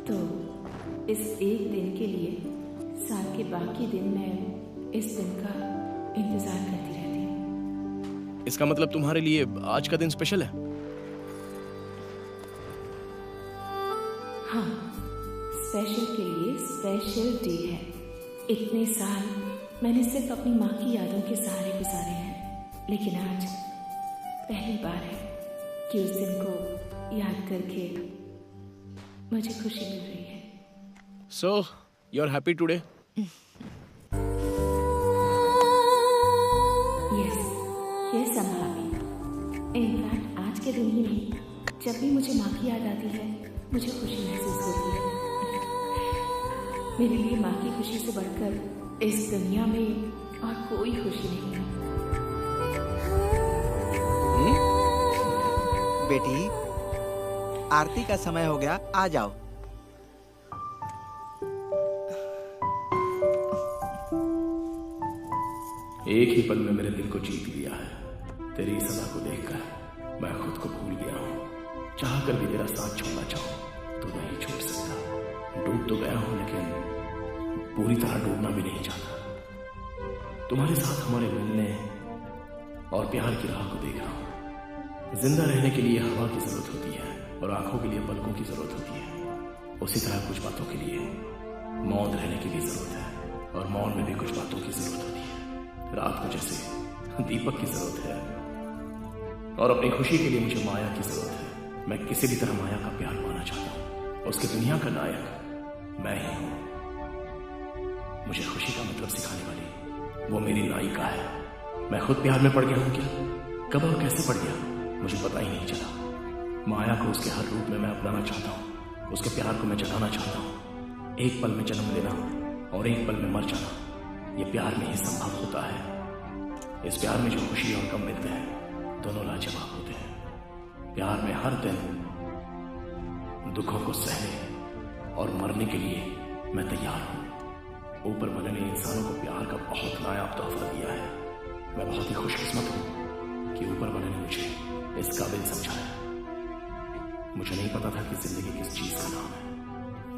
तो इस एक दिन के लिए साल के बाकी दिन मैं इस दिन का इंतजार करती रहती हूँ।
इसका मतलब तुम्हारे लिए आज का दिन स्पेशल है?
हाँ, स्पेशल के लिए स्पेशल डे है। इतने साल मैंने सिर्फ अपनी माँ की यादों के सहारे गुजारे हैं, लेकिन आज पहली बार है कि उस दिन को याद करके मुझे खुशी मिल रही है।
So, you're happy today?
Yes, I'm happy. In fact, आज के दिन ही नहीं, जब भी मुझे माँ की याद आती है, मुझे खुशी महसूस होती है। मेरे लिए माँ की खुशी से बढ़कर इस दुनिया में और कोई खुशी नहीं है।
बेटी, आरती का समय हो गया, आ जाओ।
एक ही पल में मेरे दिल को जीत लिया है। तेरी सदा को देखकर मैं खुद को भूल गया हूँ। चाह कर भी तेरा साथ छोड़ना चाहूँ तो नहीं छोड़ सकता। डूब तो गया हूँ, लेकिन पूरी तरह डूबना भी नहीं चाहता। तुम्हारे साथ हमारे मिलने और प्यार की राह को देख रहा हूँ। जिंदा रहने के लिए हवा की जरूरत होती है और आंखों के लिए पलकों की जरूरत होती है। उसी तरह कुछ बातों के लिए मौन रहने की भी जरूरत है और मौन में भी कुछ बातों की जरूरत होती है। रात को जैसे दीपक की जरूरत है और अपनी खुशी के लिए मुझे माया की जरूरत है। मैं किसी भी तरह माया का प्यार पाना चाहता हूँ। उसकी दुनिया का नायक मैं ही हूँ। मुझे खुशी का मतलब सिखाने वाली वो मेरी नायिका है। मैं खुद प्यार में पड़ गया हूँ क्या? कब और कैसे पड़ गया मुझे पता ही नहीं चला। माया को उसके हर रूप में मैं अपनाना चाहता हूँ। उसके प्यार को मैं जताना चाहता हूँ। एक पल में जन्म लेना और एक पल में मर जाना, ये प्यार में ही संभव होता है। इस प्यार में जो खुशी और गम मिलते हैं, दोनों लाजवाब होते हैं। प्यार में हर दिन दुखों को सहने और मरने के लिए मैं तैयार हूँ। ऊपर वाले ने इंसानों को प्यार का बहुत नायाब तोहफा दिया है। मैं बहुत ही खुशकिस्मत हूँ कि ऊपर वाले ने मुझे इस काबिल समझा है। मुझे नहीं पता था कि जिंदगी किस चीज का नाम है,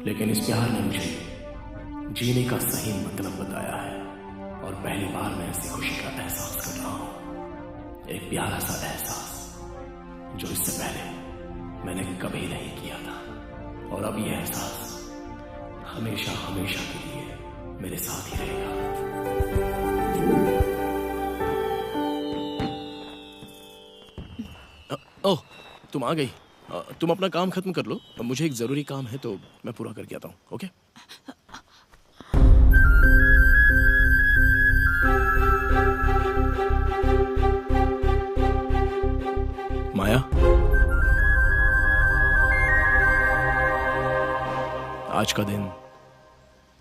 लेकिन इस प्यार ने मुझे जीने का सही मतलब बताया है और पहली बार मैं ऐसी खुशी का एहसास कर रहा हूँ। एक प्यारा सा एहसास जो इससे पहले मैंने कभी नहीं किया था, और अब यह एहसास हमेशा हमेशा के लिए मेरे साथ ही रहेगा। ओह, तुम आ गई। तुम अपना काम खत्म कर लो, मुझे एक जरूरी काम है तो मैं पूरा करके आता हूँ। ओके? माया, आज का दिन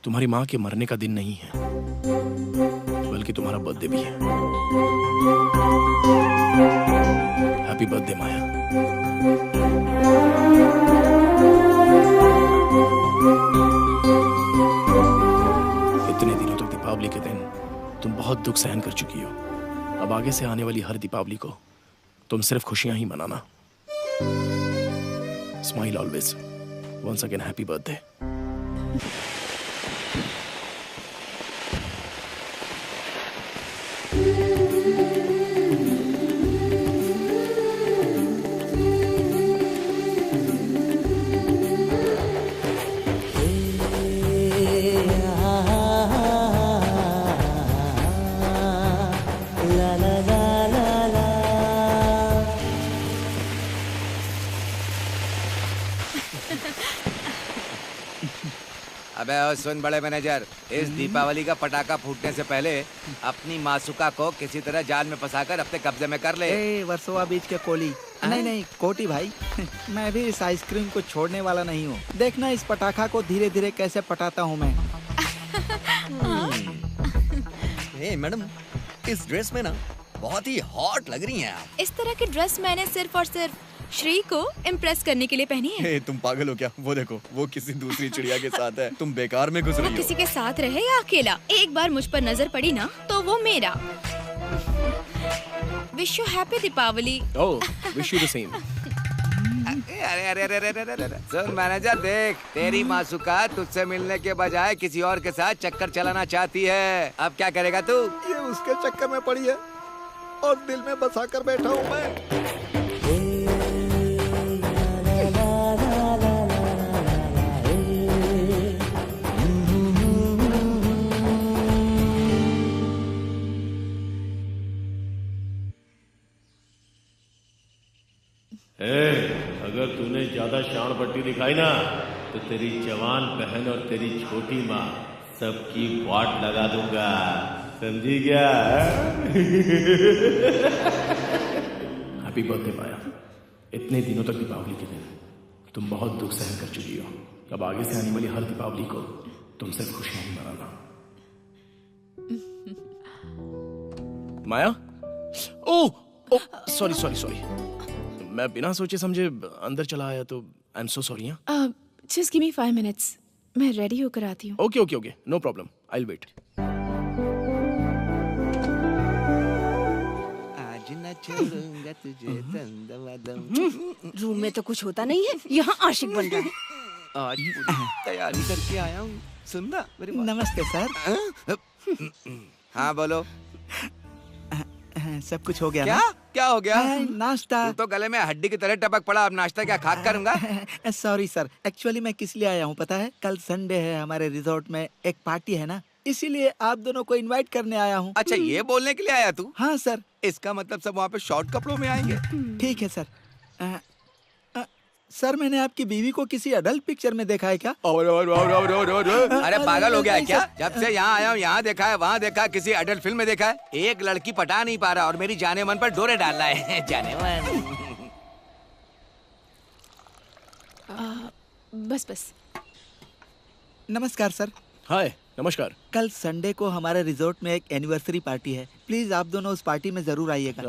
तुम्हारी माँ के मरने का दिन नहीं है, बल्कि तुम्हारा बर्थडे भी है। हैप्पी बर्थडे माया। इतने दिनों तक दीपावली के दिन तुम बहुत बहुत दुख सहन कर चुकी हो। अब आगे से आने वाली हर दीपावली को तुम सिर्फ खुशियां ही मनाना। Smile always. Once again happy birthday.
अबे ओ सुन बड़े मैनेजर, इस दीपावली का पटाखा फूटने से पहले अपनी मासूका को किसी तरह जाल में फंसाकर अपने कब्जे में कर ले।
वर्सोवा बीच के कोली। नहीं नहीं कोटी भाई, मैं भी इस आइसक्रीम को छोड़ने वाला नहीं हूँ। देखना इस पटाखा को धीरे धीरे कैसे पटाता हूँ मैं।
मैडम, इस ड्रेस में ना बहुत ही हॉट लग रही हैं आप।
इस तरह की ड्रेस मैंने सिर्फ और सिर्फ श्री को इम्प्रेस करने के लिए पहनी है।
तुम पागल हो क्या? वो देखो, वो किसी दूसरी चिड़िया के साथ है। तुम बेकार में घुस रही हो।
किसी के साथ रहे या अकेला, एक बार मुझ पर नजर पड़ी ना तो वो मेरा। Wish you happy Deepavali.
Oh, wish you the same.
अरे अरे अरे अरे अरे सुन मैनेजर, देख तेरी मासूका तुझसे मिलने के बजाय किसी और के साथ चक्कर चलाना चाहती है। अब क्या करेगा तू?
ये उसके चक्कर में पड़ी है और दिल में बसा कर बैठा हूँ मैं।
अगर तूने ज्यादा शान पट्टी दिखाई ना तो तेरी जवान बहन और तेरी छोटी माँ सबकी वाट लगा दूंगा, समझी क्या?
हैप्पी बर्थडे माया। इतने दिनों तक दीपावली के दिन तुम बहुत दुख सहन कर चुकी हो। अब आगे से आने वाली हर दीपावली को तुम सिर्फ खुशियां ही मनाना। Maya, oh sorry sorry sorry, मैं बिना सोचे समझे अंदर चला आया तो I am so sorry.
Just give me 5 minutes, मैं रेडी होकर आती हूँ।
Okay okay okay, no problem, I will wait.
आज न छोड़ूंगा तुझे दम।
रूम में तो कुछ होता नहीं है, यहाँ आशिक बन रहा है।
आज पूरी तैयारी करके आया हूँ। सुनना मेरी बात।
नमस्ते सर।
हाँ बोलो।
सब कुछ हो गया
क्या?
ना?
क्या हो गया?
नाश्ता।
तू तो गले में हड्डी की तरह टपक पड़ा। अब नाश्ता क्या खाक करूंगा?
सॉरी सर, एक्चुअली मैं किस लिए आया हूँ पता है? कल संडे है, हमारे रिजॉर्ट में एक पार्टी है ना, इसीलिए आप दोनों को इनवाइट करने आया हूँ।
अच्छा, ये बोलने के लिए आया तू?
हाँ सर।
इसका मतलब सब वहाँ पे शॉर्ट कपड़ों में आएंगे?
ठीक है सर। सर, मैंने आपकी बीवी को किसी अडल्ट पिक्चर में देखा है क्या?
अरे पागल हो गया है क्या? जब से यहाँ आया हूँ यहाँ देखा है, वहाँ देखा है, किसी अडल्ट फिल्म में देखा है। एक लड़की पटा नहीं पा रहा और मेरी जाने मन पर डोरे डाल रहा है। जाने मन।
बस।
नमस्कार सर।
हाय, नमस्कार।
कल संडे को हमारे रिजॉर्ट में एक एनिवर्सरी पार्टी है, प्लीज आप दोनों उस पार्टी में जरूर आइएगा।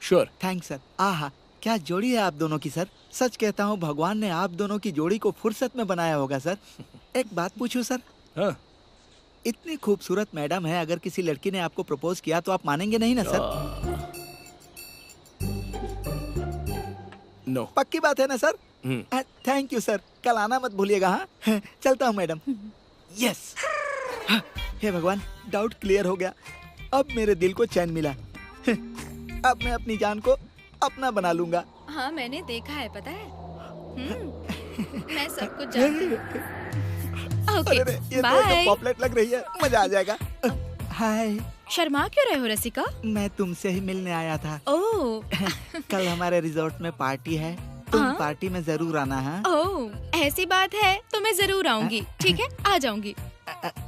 श्योर।
Thanks sir. आहा, क्या जोड़ी है आप दोनों की सर। सच कहता हूँ, भगवान ने आप दोनों की जोड़ी को फुर्सत में बनाया होगा सर। एक बात पूछूं सर?
हाँ।
इतनी खूबसूरत मैडम है, अगर किसी लड़की ने आपको प्रपोज किया तो आप मानेंगे नहीं ना सर?
नो।
पक्की बात है ना सर? थैंक यू सर, कल आना मत भूलिएगा। हाँ, चलता हूँ मैडम। यस। हे भगवान, डाउट क्लियर हो गया। अब मेरे दिल को चैन मिला। अब मैं अपनी जान को अपना बना लूंगा।
हाँ, मैंने देखा है, पता है। मैं सब कुछ जानती हूँ। ओके,
ये तो पॉपलेट लग रही है, मजा आ जाएगा। हाय।
शर्मा क्यों रहे हो रसिका?
मैं तुमसे ही मिलने आया था।
ओह।
कल हमारे रिजॉर्ट में पार्टी है, तुम पार्टी में जरूर आना है।
ओह, ऐसी बात है तो मैं जरूर आऊंगी। ठीक है, आ जाऊंगी।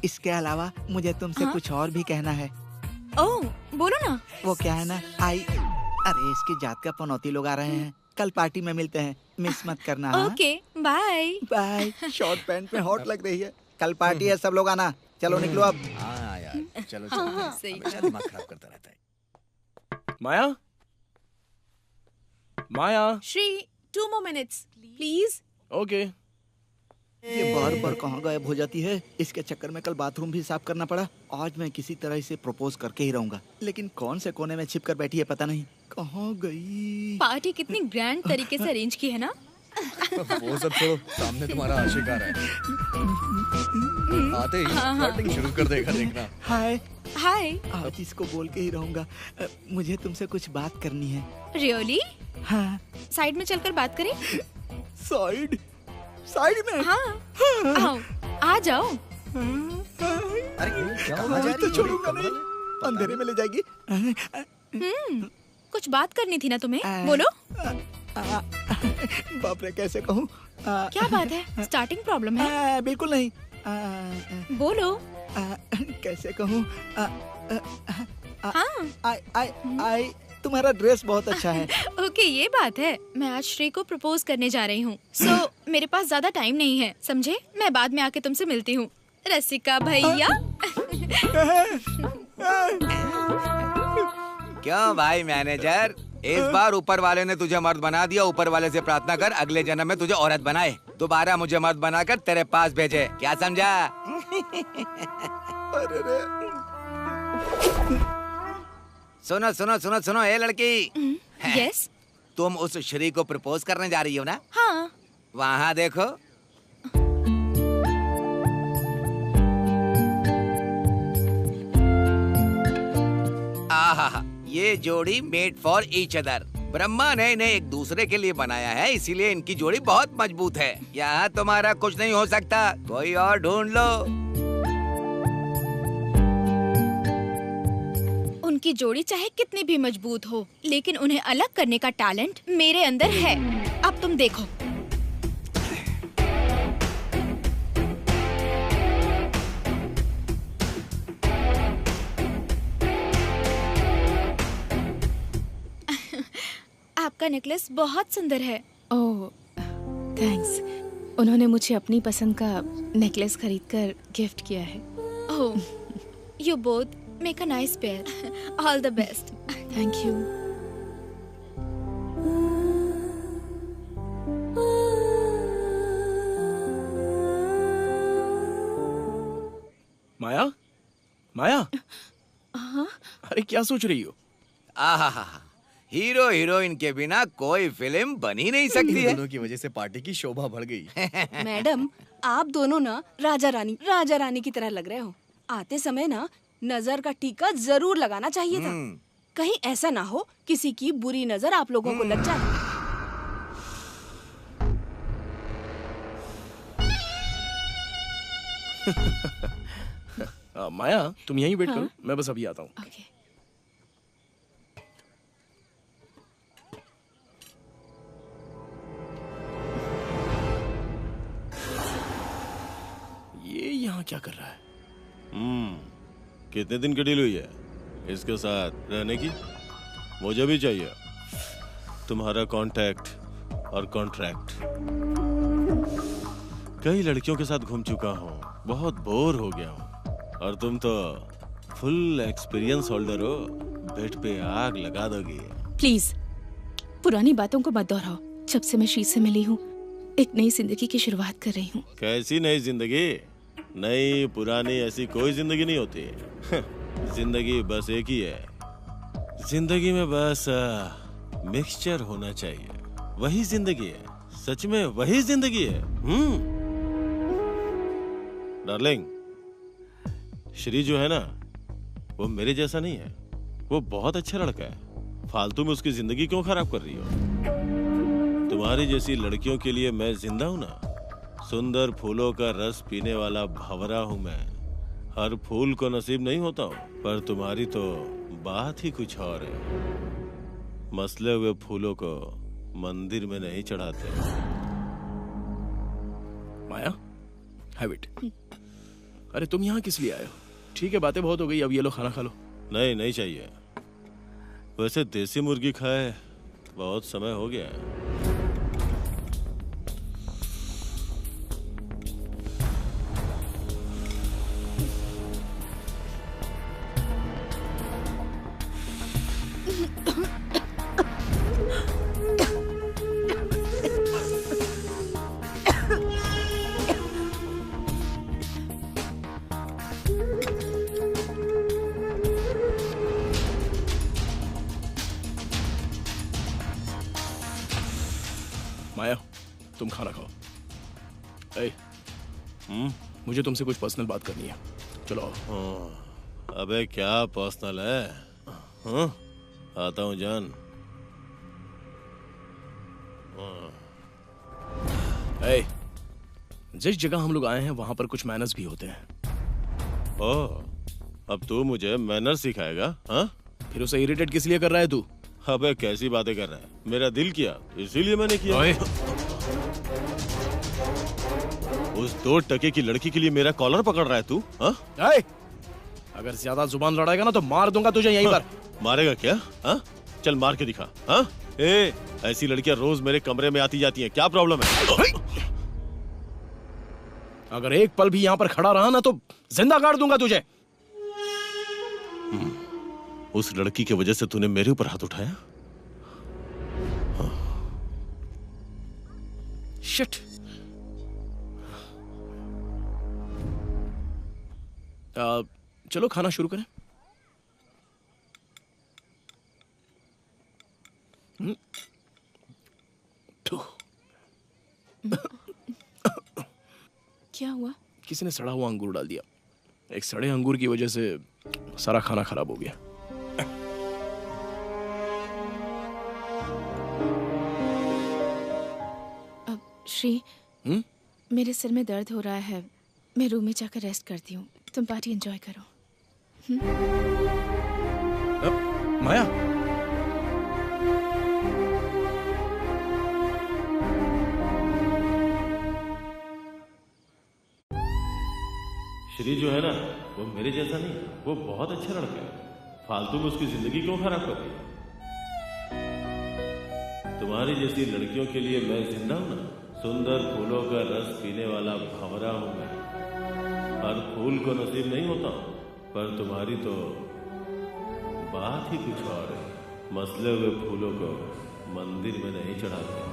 इसके अलावा मुझे तुमसे कुछ और भी कहना है।
ओह, बोलो ना।
वो क्या है ना, अरे इसकी जात का पनौती लोग आ रहे हैं। कल पार्टी में मिलते हैं, मिस मत करना।
Okay, bye
bye. Short pant में हॉट लग रही है। कल पार्टी है, सब लोग आना। चलो निकलो अब।
हाँ यार, चलो
सही।
हमेशा दिमाग खराब करता रहता है।
Maya, Maya.
Shri, 2 more minutes, please.
Okay.
ये बार बार कहाँ गायब हो जाती है। इसके चक्कर में कल बाथरूम भी साफ करना पड़ा। आज मैं किसी तरह इसे प्रपोज करके ही रहूंगा, लेकिन कौन से कोने में छिप कर बैठी है पता नहीं। कहाँ गई?
पार्टी कितनी ग्रैंड तरीके से अरेंज की है ना।
वो सब छोड़ो, सामने तुम्हारा आशिक आ रहा है। आते ही फ्लर्टिंग शुरू कर देगा, देखना।
हाय
हाय।
आज इसको बोल के ही रहूंगा। मुझे तुमसे कुछ बात करनी है।
रियली?
हाँ।
साइड में चलकर बात करें?
साइड में?
हाँ। आओ, आ जाओ।
अरे क्या हो
आज तो छोड़ूंगा नहीं, अंधेरे में ले जाएगी।
कुछ बात करनी थी ना तुम्हें, बोलो।
बाप रे, कैसे कहूँ?
क्या बात है? स्टार्टिंग प्रॉब्लम है?
बिल्कुल नहीं।
बोलो।
कैसे कहूँ?
हाँ।
तुम्हारा ड्रेस बहुत अच्छा है।
ओके, ये बात है। मैं आज श्री को प्रपोज करने जा रही हूँ। मेरे पास ज्यादा टाइम नहीं है, समझे? मैं बाद में आके तुमसे मिलती हूँ। रसिका भैया।
क्यों भाई मैनेजर, इस बार ऊपर वाले ने तुझे मर्द बना दिया। ऊपर वाले से प्रार्थना कर अगले जन्म में तुझे औरत बनाए, दोबारा मुझे मर्द बनाकर तेरे पास भेजे। क्या समझा? सुनो सुनो सुनो सुनो, ए लड़की।
यस।
तुम उस श्री को प्रपोज करने जा रही हो ना?
हाँ।
वहाँ देखो। आहा, ये जोड़ी made for each other. Brahma ने इन्हें एक दूसरे के लिए बनाया है, इसीलिए इनकी जोड़ी बहुत मजबूत है। यहाँ तुम्हारा कुछ नहीं हो सकता, कोई और ढूंढ लो।
उनकी जोड़ी चाहे कितनी भी मजबूत हो, लेकिन उन्हें अलग करने का टैलेंट मेरे अंदर है। अब तुम देखो। आपका नेकलेस बहुत सुंदर है।
ओह, थैंक्स। उन्होंने मुझे अपनी पसंद का नेकलेस खरीदकर गिफ्ट किया है।
Oh, you both make a nice pair. All the best.
Thank you.
Maya, Maya.
हाँ?
अरे क्या सोच रही हो?
आहा, हीरो हीरोइन के बिना कोई फिल्म बन ही नहीं सकती है।
दोनों की वजह से पार्टी की शोभा बढ़ गई।
मैडम, आप दोनों ना राजा रानी की तरह लग रहे हो। आते समय ना नजर का टीका जरूर लगाना चाहिए था। कहीं ऐसा ना हो किसी की बुरी नजर आप लोगों को लग जाए।
माया, तुम यहीं वेट करो, मैं बस अभी आता हूँ। ये यहाँ क्या कर रहा है?
कितने दिन की डील हुई है इसके साथ रहने की? मुझे भी चाहिए तुम्हारा कांटेक्ट और कॉन्ट्रैक्ट। कई लड़कियों के साथ घूम चुका हूँ, बहुत बोर हो गया हूँ, और तुम तो फुल एक्सपीरियंस होल्डर हो, बेड पे आग लगा दोगी।
प्लीज पुरानी बातों को मत दोहराओ। जब से मैं श्री से मिली हूँ, एक नई जिंदगी की शुरुआत कर रही हूँ।
कैसी नई जिंदगी? नई पुरानी ऐसी कोई जिंदगी नहीं होती। जिंदगी बस एक ही है। जिंदगी में बस मिक्सचर होना चाहिए, वही जिंदगी है। सच में वही जिंदगी है। डार्लिंग, श्री जो है ना, वो मेरे जैसा नहीं है। वो बहुत अच्छा लड़का है। फालतू में उसकी जिंदगी क्यों खराब कर रही हो? तुम्हारी जैसी लड़कियों के लिए मैं जिंदा हूं ना। सुंदर फूलों का रस पीने वाला भंवरा हूं मैं। हर फूल को नसीब नहीं होता हूं, पर तुम्हारी तो बात ही कुछ और है। मसले हुए फूलों को मंदिर में नहीं चढ़ाते।
माया, हैव इट। अरे तुम यहाँ किस लिए आए हो? ठीक है, बातें बहुत हो गई, अब ये लो खाना खा लो।
नहीं चाहिए। वैसे देसी मुर्गी खाए बहुत समय हो गया है।
माया, तुम खाना खाओ। ए, मुझे तुमसे कुछ पर्सनल बात करनी है। चलो आओ।
अबे क्या पर्सनल है? हाँ? आता हूँ जान।
ए, जिस जगह हम लोग आए हैं वहां पर कुछ मैनर्स भी होते हैं।
ओह, अब तू मुझे मैनर सिखाएगा? हाँ?
फिर उसे इरिटेट किस लिए कर रहा है तू?
अबे कैसी बातें कर रहा है? मेरा दिल किया, इसीलिए मैंने किया। उस 2 टके की लड़की के लिए मेरा कॉलर पकड़ रहा है तू? हाँ?
अगर ज्यादा जुबान लड़ाएगा ना तो मार दूंगा तुझे यहीं पर।
मारेगा क्या? हाँ? चल मार के दिखा। हाँ? ए, ऐसी लड़कियां रोज मेरे कमरे में आती जाती हैं, क्या प्रॉब्लम है?
अगर एक पल भी यहाँ पर खड़ा रहा ना तो जिंदा गाड़ दूंगा तुझे।
उस लड़की की वजह से तूने मेरे ऊपर हाथ उठाया?
शिट। चलो खाना शुरू करें।
क्या हुआ?
किसी ने सड़ा हुआ अंगूर डाल दिया। एक सड़े अंगूर की वजह से सारा खाना खराब हो गया।
अब श्री, मेरे सिर में दर्द हो रहा है, मैं रूम में जाकर रेस्ट करती हूँ। तुम पार्टी एंजॉय करो।
माया,
श्री जो है ना, वो मेरे जैसा नहीं, वो बहुत अच्छा लड़का है। फालतू में उसकी जिंदगी क्यों खराब कर दी? तुम्हारी जैसी लड़कियों के लिए मैं जिंदा हूं ना। सुंदर फूलों का रस पीने वाला भंवरा हूं मैं। हर फूल को नसीब नहीं होता, पर तुम्हारी तो बात ही कुछ और है। मसले हुए फूलों को मंदिर में नहीं चढ़ाते।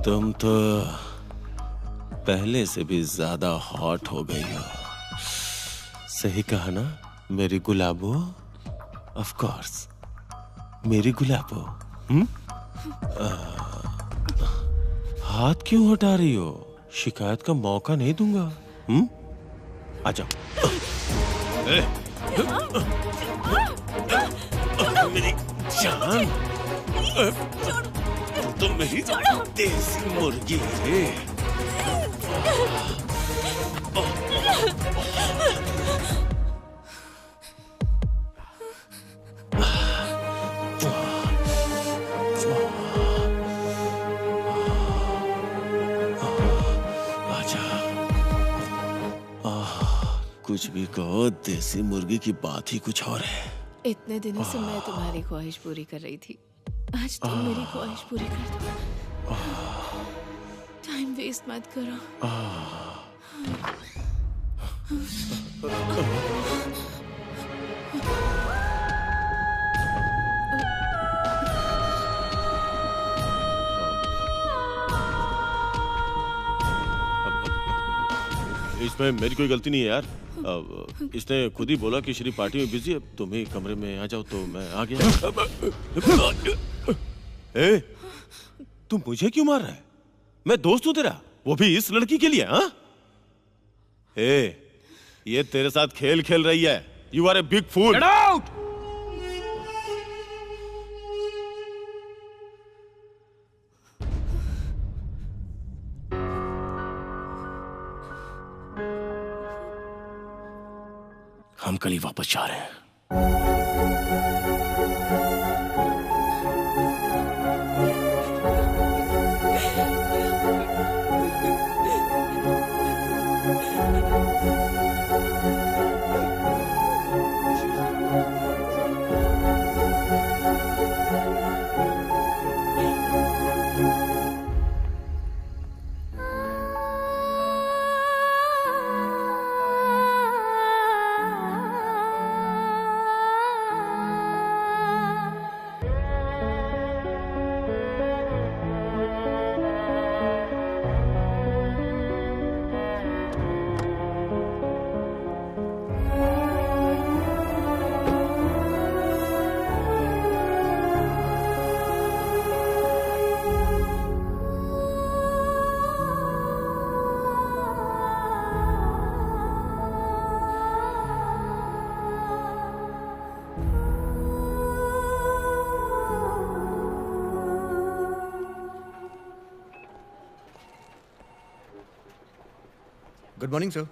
तुम तो पहले से भी ज्यादा हॉट हो गई हो। सही कहा ना मेरी गुलाबो? ऑफ कोर्स मेरी गुलाबो। हाथ क्यों हटा रही हो? शिकायत का मौका नहीं दूंगा। आ जाओ। मेरी जान, तुम मेरी देसी मुर्गी है। कुछ भी कहो, देसी मुर्गी की बात ही कुछ और है।
इतने दिनों से मैं तुम्हारी ख्वाहिश पूरी कर रही थी, आज तुम मेरी ख्वाहिश पूरी कर दो। टाइम वेस्ट मत करो।
इसमें मेरी कोई गलती नहीं है यार। इसने खुद ही बोला कि श्री पार्टी में बिजी है, तुम ही कमरे में आ जाओ, तो मैं आ गया। ए, तू मुझे क्यों मार रहा है? मैं दोस्त हूं तेरा, वो भी इस लड़की के लिए। हाँ? ए, ये तेरे साथ खेल खेल रही है। You are a big fool. Get out!
हम कल ही वापस जा रहे हैं।
Good morning sir.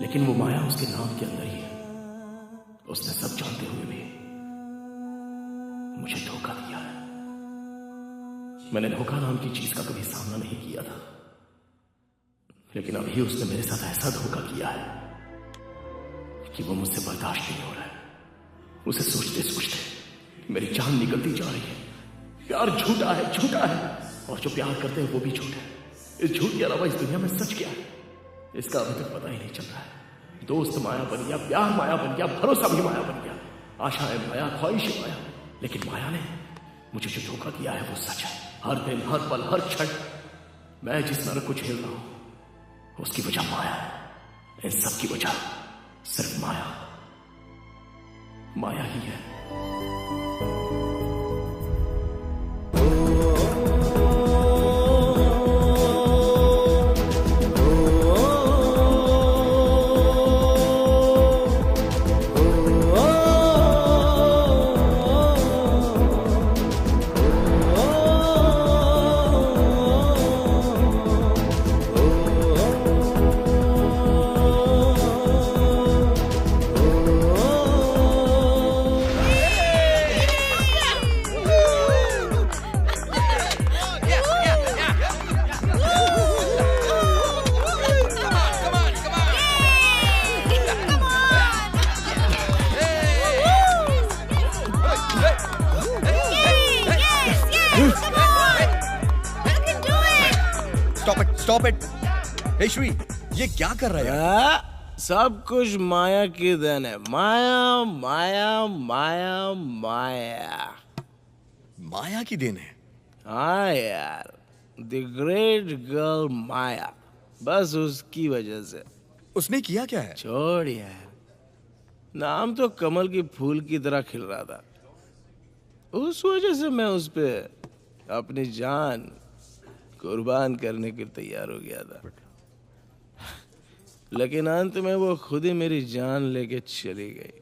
लेकिन वो माया उसके नाम के अंदर ही है। उसने सब जानते हुए भी मुझे धोखा दिया है। मैंने धोखा नाम की चीज का कभी सामना नहीं किया था, लेकिन अभी उसने मेरे साथ ऐसा धोखा किया है कि वो मुझसे बर्दाश्त नहीं हो रहा है। उसे सोचते सोचते मेरी जान निकलती जा रही है। प्यार झूठा है, झूठा है, और जो प्यार करते हैं वो भी झूठ है। इस झूठ के अलावा इस दुनिया में सच क्या है, इसका अभी तक पता ही नहीं चल रहा है। दोस्त माया बन गया, प्यार माया बन गया, भरोसा भी माया बन गया, आशाएं माया, ख्वाहिशें माया। लेकिन माया ने मुझे जो धोखा दिया है वो सच है। हर दिन, हर पल, हर क्षण मैं जिस नरक को झेल रहा हूं उसकी वजह माया है। इन सब की वजह सिर्फ माया, माया ही है।
Stop it! Hey श्री, ये क्या कर रहा है?
सब कुछ माया की देन है। माया माया माया माया
माया की देन है।
हाँ यार, द ग्रेट गर्ल माया, बस उसकी वजह से।
उसने किया क्या है?
छोड़ यार, नाम तो कमल की फूल की तरह खिल रहा था। उस वजह से मैं उस पे अपनी जान कुर्बान करने के तैयार हो गया था। लेकिन अंत में वो खुद ही मेरी जान लेके चली गई।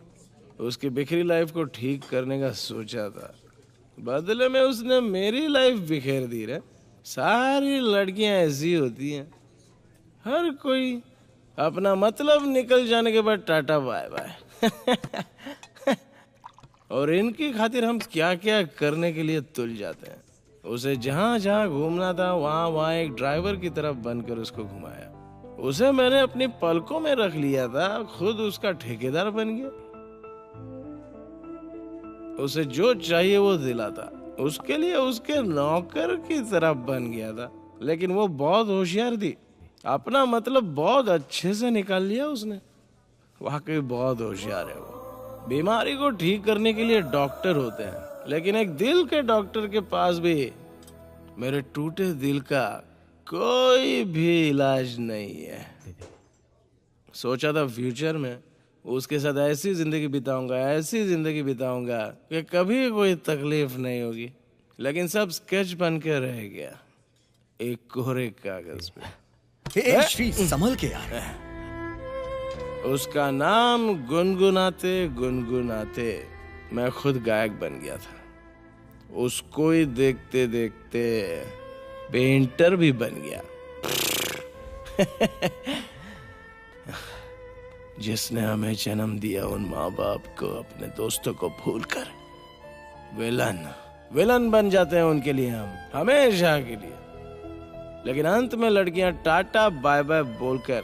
उसकी बिखरी लाइफ को ठीक करने का सोचा था, बदले में उसने मेरी लाइफ बिखेर दी रे। सारी लड़कियां ऐसी होती हैं, हर कोई अपना मतलब निकल जाने के बाद टाटा बाय बाय। और इनकी खातिर हम क्या क्या करने के लिए तुल जाते हैं। उसे जहां जहां घूमना था वहां वहां एक ड्राइवर की तरफ बनकर उसको घुमाया। उसे मैंने अपनी पलकों में रख लिया था, खुद उसका ठेकेदार बन गया। उसे जो चाहिए वो दिलाता, उसके लिए उसके नौकर की तरह बन गया था। लेकिन वो बहुत होशियार थी, अपना मतलब बहुत अच्छे से निकाल लिया उसने। वाकई बहुत होशियार है वो। बीमारी को ठीक करने के लिए डॉक्टर होते हैं, लेकिन एक दिल के डॉक्टर के पास भी मेरे टूटे दिल का कोई भी इलाज नहीं है। सोचा था फ्यूचर में उसके साथ ऐसी जिंदगी बिताऊंगा, ऐसी जिंदगी बिताऊंगा कि कभी कोई तकलीफ नहीं होगी। लेकिन सब स्केच बन के रह गया, एक कोरे कागज पे।
श्री, संभल के यार।
उसका नाम गुनगुनाते गुनगुनाते मैं खुद गायक बन गया था। उसको ही देखते देखते पेंटर भी बन गया। जिसने हमें जन्म दिया उन माँ बाप को अपने दोस्तों को भूलकर विलन बन जाते हैं उनके लिए हम, हमेशा के लिए। लेकिन अंत में लड़कियां टाटा बाय बाय बोलकर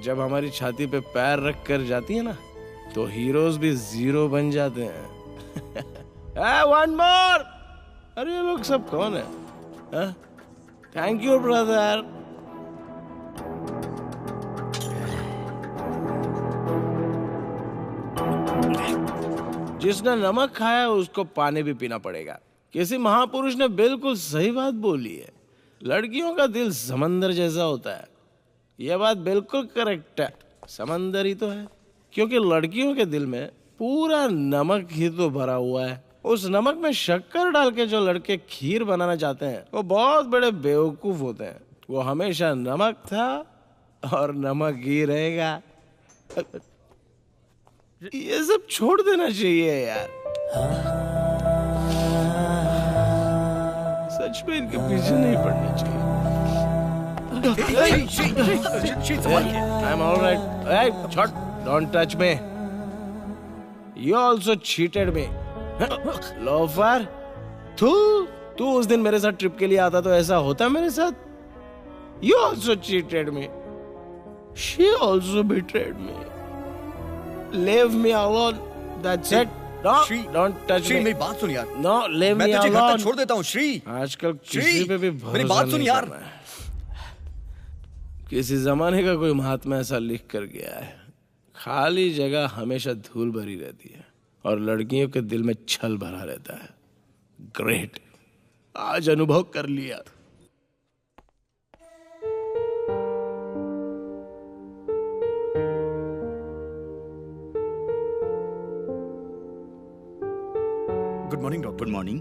जब हमारी छाती पे पैर रख कर जाती है ना, तो हीरोज भी जीरो बन जाते हैं। One more! अरे ये लोग सब कौन है? Thank you brother. जिसने नमक खाया उसको पानी भी पीना पड़ेगा। किसी महापुरुष ने बिल्कुल सही बात बोली है। लड़कियों का दिल समंदर जैसा होता है। यह बात बिल्कुल करेक्ट है। समंदर ही तो है, क्योंकि लड़कियों के दिल में पूरा नमक ही तो भरा हुआ है। उस नमक में शक्कर डाल के जो लड़के खीर बनाना चाहते हैं वो बहुत बड़े बेवकूफ होते हैं। वो हमेशा नमक था और नमक ही रहेगा। ये सब छोड़ देना चाहिए यार। सच में इनके पीछे नहीं पड़ना चाहिए। I'm all right. Hey, shut! Don't touch me. You also cheated me. Loafer. तू उस दिन मेरे साथ ट्रिप के लिए आता तो ऐसा होता मेरे साथ? You also cheated me. She also betrayed me. Leave me alone. That's it. No, don't touch
Shri
me.
मेरी बात सुन यार।
No, leave me
मैं तुझे घर
alone.
तक छोड़ देता हूँ श्री।
आजकल
श्री,
किसी पे भी
मेरी
भरोसा
बात सुन
नहीं
यार।
करना है। किसी जमाने का कोई महात्मा ऐसा लिख कर गया है, खाली जगह हमेशा धूल भरी रहती है और लड़कियों के दिल में छल भरा रहता है। ग्रेट, आज अनुभव कर लिया।
Good morning doctor.
Good morning.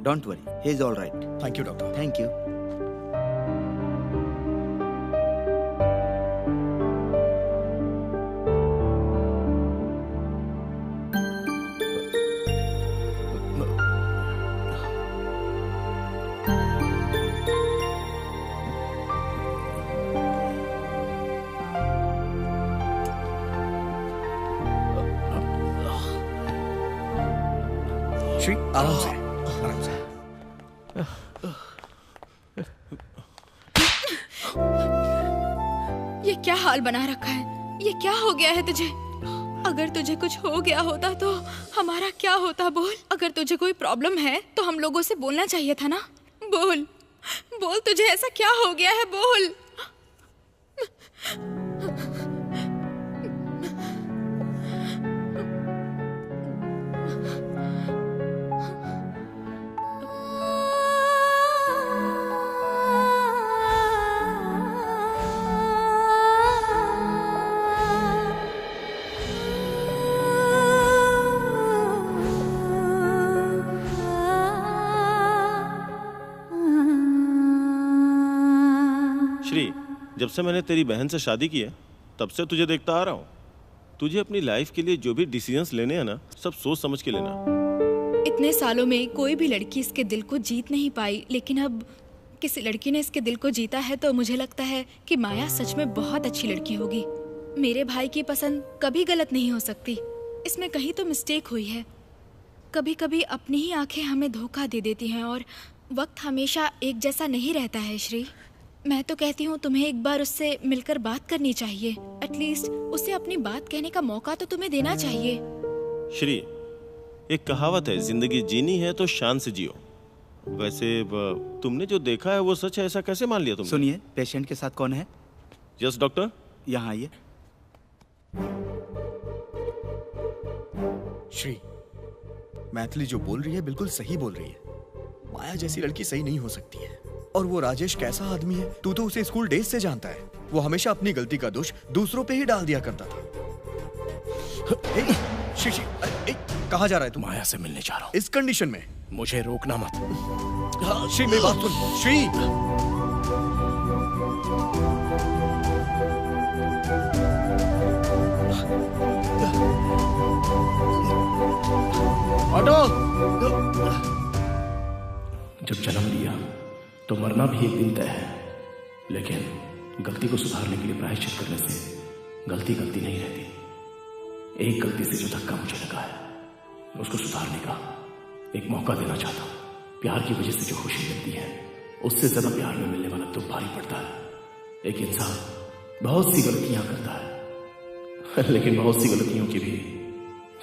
Don't worry, he's all right.
Thank you doctor.
Thank you.
Shri आराम से, आराम से।
ये क्या हाल बना रखा है? ये क्या हो गया है तुझे? अगर तुझे कुछ हो गया होता तो हमारा क्या होता? बोल। अगर तुझे कोई प्रॉब्लम है तो हम लोगों से बोलना चाहिए था ना। बोल बोल, तुझे ऐसा क्या हो गया है? बोल।
श्री, जब से मैंने तेरी बहन से शादी की है तब से तुझे देखता आ रहा हूँ। तुझे अपनी लाइफ के लिए जो भी डिसीजंस लेने हैं ना, सब सोच समझ के लेना।
इतने सालों में कोई भी लड़की इसके दिल को जीत नहीं पाई, लेकिन अब किसी लड़की ने इसके दिल को जीता है तो मुझे लगता है कि माया सच में बहुत अच्छी लड़की होगी। मेरे भाई की पसंद कभी गलत नहीं हो सकती। इसमें कहीं तो मिस्टेक हुई है। कभी कभी अपनी ही आंखें हमें धोखा दे देती हैं और वक्त हमेशा एक जैसा नहीं रहता है। श्री, मैं तो कहती हूँ तुम्हें एक बार उससे मिलकर बात करनी चाहिए। एटलीस्ट उसे अपनी बात कहने का मौका तो तुम्हें देना चाहिए।
श्री, एक कहावत है, जिंदगी जीनी है तो शान से जियो। वैसे तुमने जो देखा है वो सच है, ऐसा कैसे मान लिया तुमने?
सुनिए, पेशेंट के साथ कौन है?
Yes doctor.
यहाँ आइए।
श्री, मैथिली जो बोल रही है बिल्कुल सही बोल रही है। माया जैसी लड़की सही नहीं हो सकती है। और वो राजेश कैसा आदमी है, तू तो उसे स्कूल डेज से जानता है। वो हमेशा अपनी गलती का दोष दूसरों पे ही डाल दिया करता था। श्री, कहाँ जा रहा है तू?
माया से मिलने जा रहा हूँ।
इस कंडीशन में
मुझे रोकना मत।
श्री, मेरी बात सुन। श्री,
ऑटो। जब जन्म लिया तो मरना भी एक दिन तय है, लेकिन गलती को सुधारने के लिए प्रायश्चित करने से गलती गलती नहीं रहती। एक गलती से जो धक्का मुझे लगा है उसको सुधारने का एक मौका देना चाहता हूँ। प्यार की वजह से जो खुशी मिलती है उससे ज्यादा प्यार में मिलने वाला दुख भारी पड़ता है। एक इंसान बहुत सी गलतियां करता है, लेकिन बहुत सी गलतियों की भी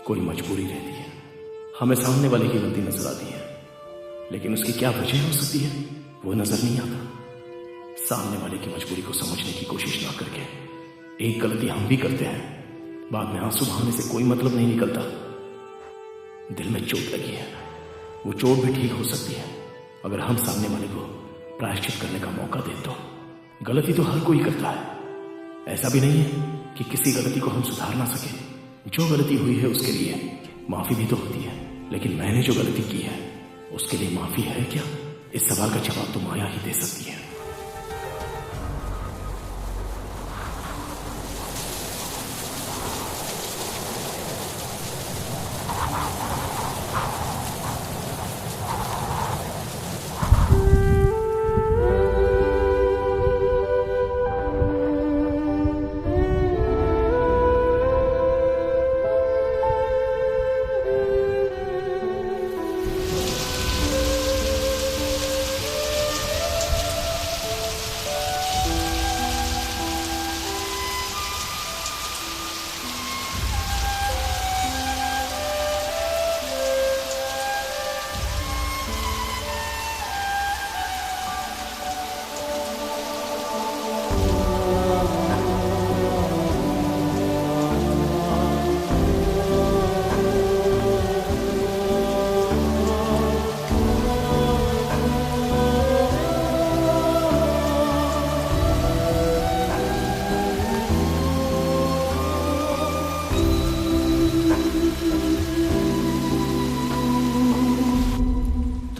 कोई मजबूरी रहती है। हमें सामने वाले की गलती नजर आती है, लेकिन उसकी क्या वजह हो सकती है वो नजर नहीं आता। सामने वाले की मजबूरी को समझने की कोशिश ना करके एक गलती हम भी करते हैं, बाद में आंसू बहाने से कोई मतलब नहीं निकलता। दिल में चोट लगी है, वो चोट भी ठीक हो सकती है अगर हम सामने वाले को प्रायश्चित करने का मौका दें तो। गलती तो हर कोई करता है, ऐसा भी नहीं है कि किसी गलती को हम सुधार ना सके। जो गलती हुई है उसके लिए माफी भी तो होती है, लेकिन मैंने जो गलती की है उसके लिए माफी है क्या? इस सवाल का जवाब तो माया ही दे सकती है।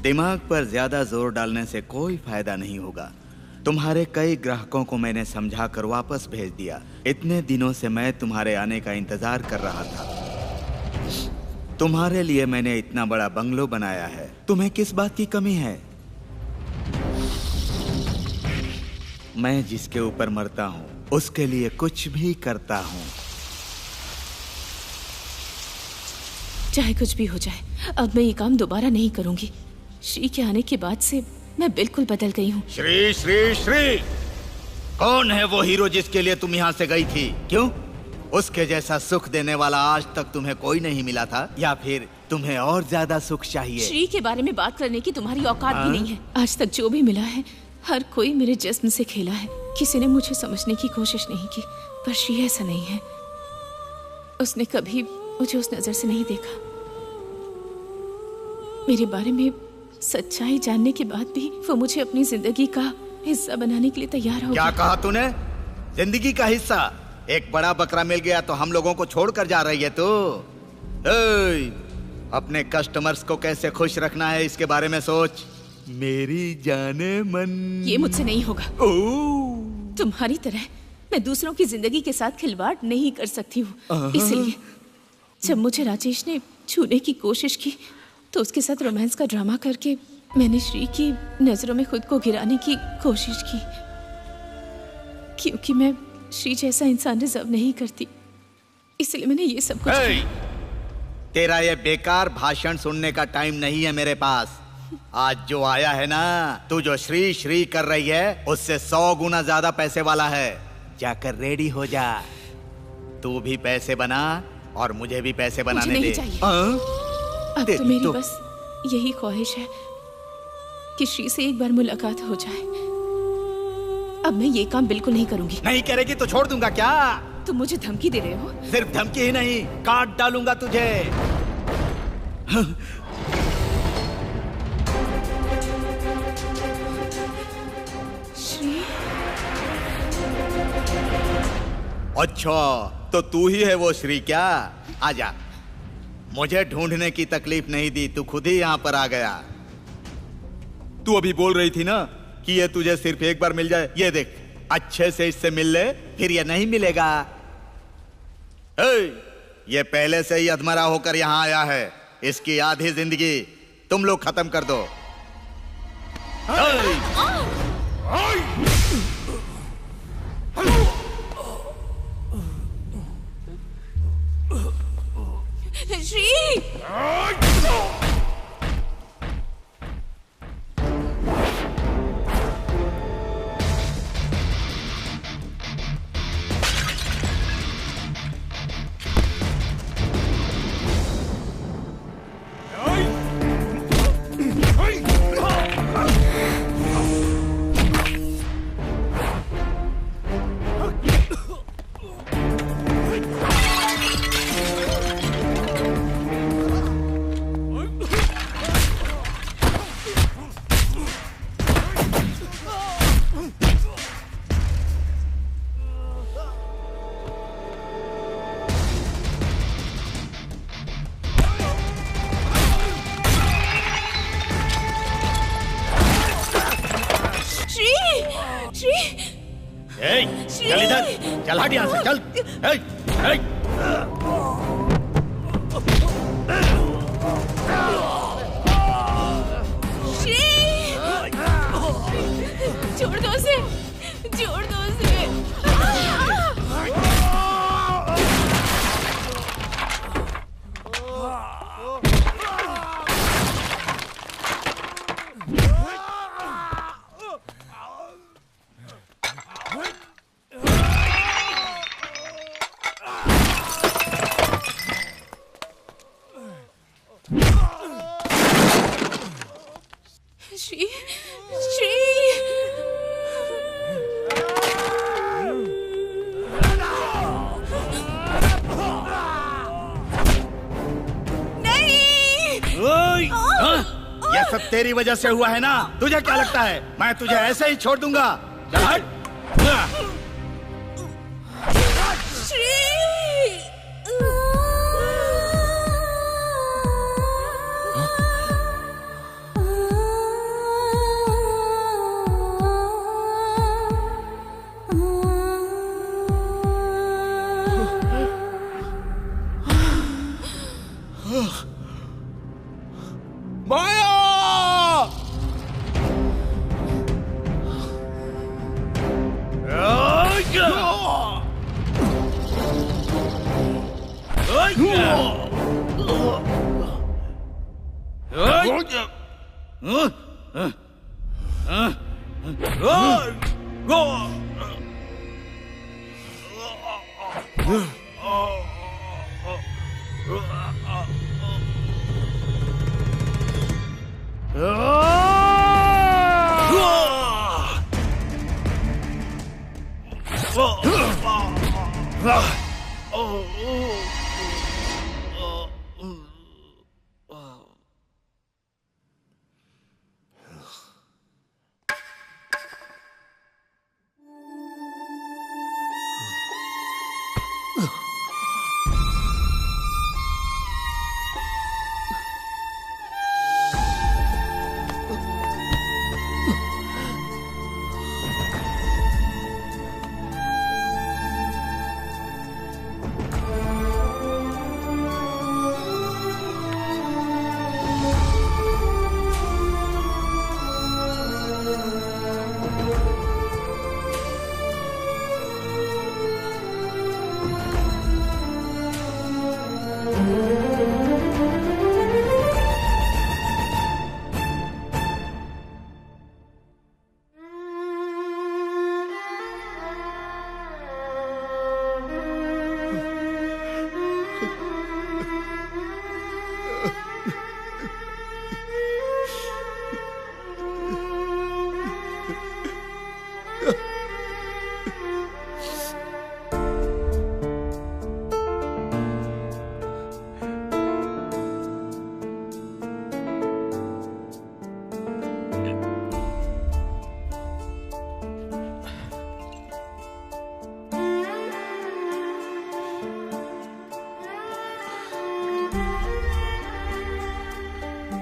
दिमाग पर ज्यादा जोर डालने से कोई फायदा नहीं होगा। तुम्हारे कई ग्राहकों को मैंने समझा कर वापस भेज दिया। इतने दिनों से मैं तुम्हारे आने का इंतजार कर रहा था। तुम्हारे लिए मैंने इतना बड़ा बंगलो बनाया है, तुम्हें किस बात की कमी है? मैं जिसके ऊपर मरता हूँ उसके लिए कुछ भी करता हूँ।
चाहे कुछ भी हो जाए, अब मैं ये काम दोबारा नहीं करूंगी। श्री के आने के बाद से मैं बिल्कुल बदल गई हूँ।
श्री श्री श्री कौन है वो हीरो जिसके लिए तुम यहाँ से गई थी? क्यों? उसके जैसा सुख देने वाला आज तक तुम्हें कोई नहीं मिला था, या फिर तुम्हें और ज्यादा सुख चाहिए?
श्री के बारे में बात करने की तुम्हारी औकात भी नहीं है। आज तक जो भी मिला है हर कोई मेरे जिस्म से खेला है। किसी ने मुझे समझने की कोशिश नहीं की, पर श्री ऐसा नहीं है। उसने कभी मुझे उस नजर से नहीं देखा। मेरे बारे में सच्चाई जानने के बाद भी वो मुझे अपनी जिंदगी का हिस्सा बनाने के लिए तैयार हो
क्या कहा तूने? जिंदगी का हिस्सा? एक बड़ा बकरा मिल गया तो हम लोगों को छोड़कर जा रही है तू? अपने कस्टमर्स को कैसे खुश रखना है इसके बारे में सोच। मेरी जाने मन।
ये मुझसे नहीं होगा। तुम्हारी तरह मैं दूसरों की जिंदगी के साथ खिलवाड़ नहीं कर सकती हूँ। इसलिए जब मुझे राजेश ने छूने की कोशिश की तो उसके साथ रोमांस का ड्रामा करके मैंने श्री की नजरों में खुद को गिराने की कोशिश की, क्योंकि मैं श्री जैसा इंसान डिजर्व नहीं करती। इसलिए मैंने ये सब कुछ
तेरा ये बेकार भाषण सुनने का टाइम नहीं है मेरे पास। आज जो आया है ना, तू जो श्री श्री कर रही है उससे 100 गुना ज्यादा पैसे वाला है। जाकर रेडी हो जा। तू भी पैसे बना और मुझे भी पैसे बनाने दे।
अब तो मेरी बस यही ख्वाहिश है कि श्री से एक बार मुलाकात हो जाए। अब मैं ये काम बिल्कुल नहीं करूंगी।
नहीं करेगी तो छोड़ दूंगा क्या?
तुम मुझे धमकी दे रहे हो?
सिर्फ धमकी ही नहीं, काट डालूंगा तुझे।
श्री?
अच्छा, तो तू ही है वो श्री क्या? आजा। मुझे ढूंढने की तकलीफ नहीं दी, तू खुद ही यहाँ पर आ गया। तू अभी बोल रही थी ना कि ये तुझे सिर्फ एक बार मिल जाए। ये देख, अच्छे से इससे मिल ले, फिर ये नहीं मिलेगा। ये पहले से ही अधमरा होकर यहाँ आया है। इसकी आधी जिंदगी तुम लोग खत्म कर दो।
श्री!
चल इधर, चल हट यहाँ से, चल।
छोड़ दो उसे, छोड़ दो उसे। श्री, श्री।
ये सब तेरी वजह से हुआ है ना? तुझे क्या लगता है मैं तुझे ऐसे ही छोड़ दूंगा? चल हट।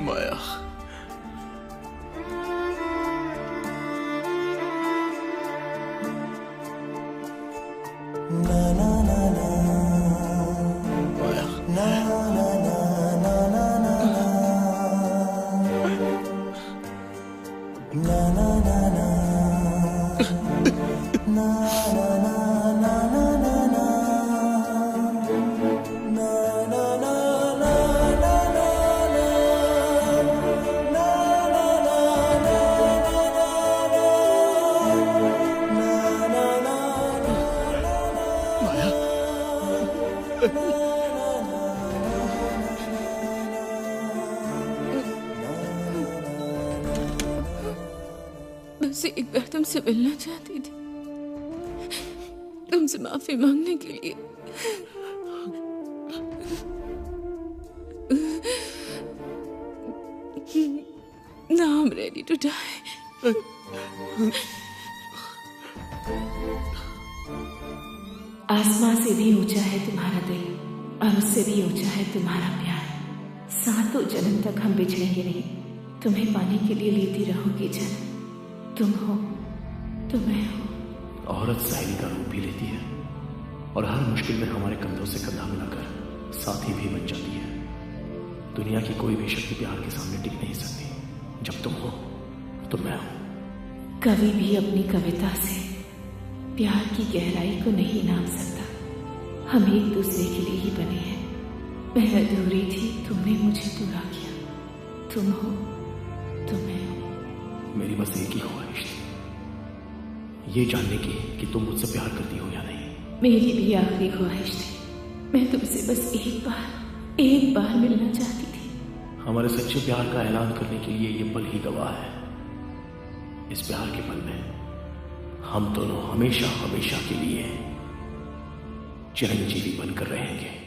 माया,
बस एक बार तुमसे मिलना चाहती थी, तुमसे माफी मांगने के लिए। Now I'm ready to die. आसमां से भी ऊंचा है तुम्हारा दिल और उससे भी ऊंचा है तुम्हारा प्यार। सातों जन्म तक हम बिछड़ेंगे नहीं, तुम्हें पाने के लिए लेती रहूंगी जन्म। तुम हो तो मैं हूँ।
औरत सहेली का रूप भी लेती है और हर मुश्किल में हमारे कंधों से कंधा मिलाकर साथी भी बन जाती है। दुनिया की कोई भी शक्ति प्यार के सामने टिक नहीं सकती। जब तुम हो तो मैं हूं।
कवि भी अपनी कविता से प्यार की गहराई को नहीं नाप सकता। हम एक दूसरे के लिए ही बने हैं। मैं अधूरी थी, तुमने मुझे पूरा किया। तुम हो तो मैं हूं।
मेरी बस एक ही ख्वाहिश थी, ये जानने की कि तुम मुझसे प्यार करती हो या नहीं।
मेरी भी आखिरी ख्वाहिश थी। मैं तुमसे बस एक बार मिलना चाहती थी।
हमारे सच्चे प्यार का ऐलान करने के लिए ये पल ही गवाह है। इस प्यार के पल में हम दोनों हमेशा हमेशा के लिए चिरंजीवी बनकर रहेंगे।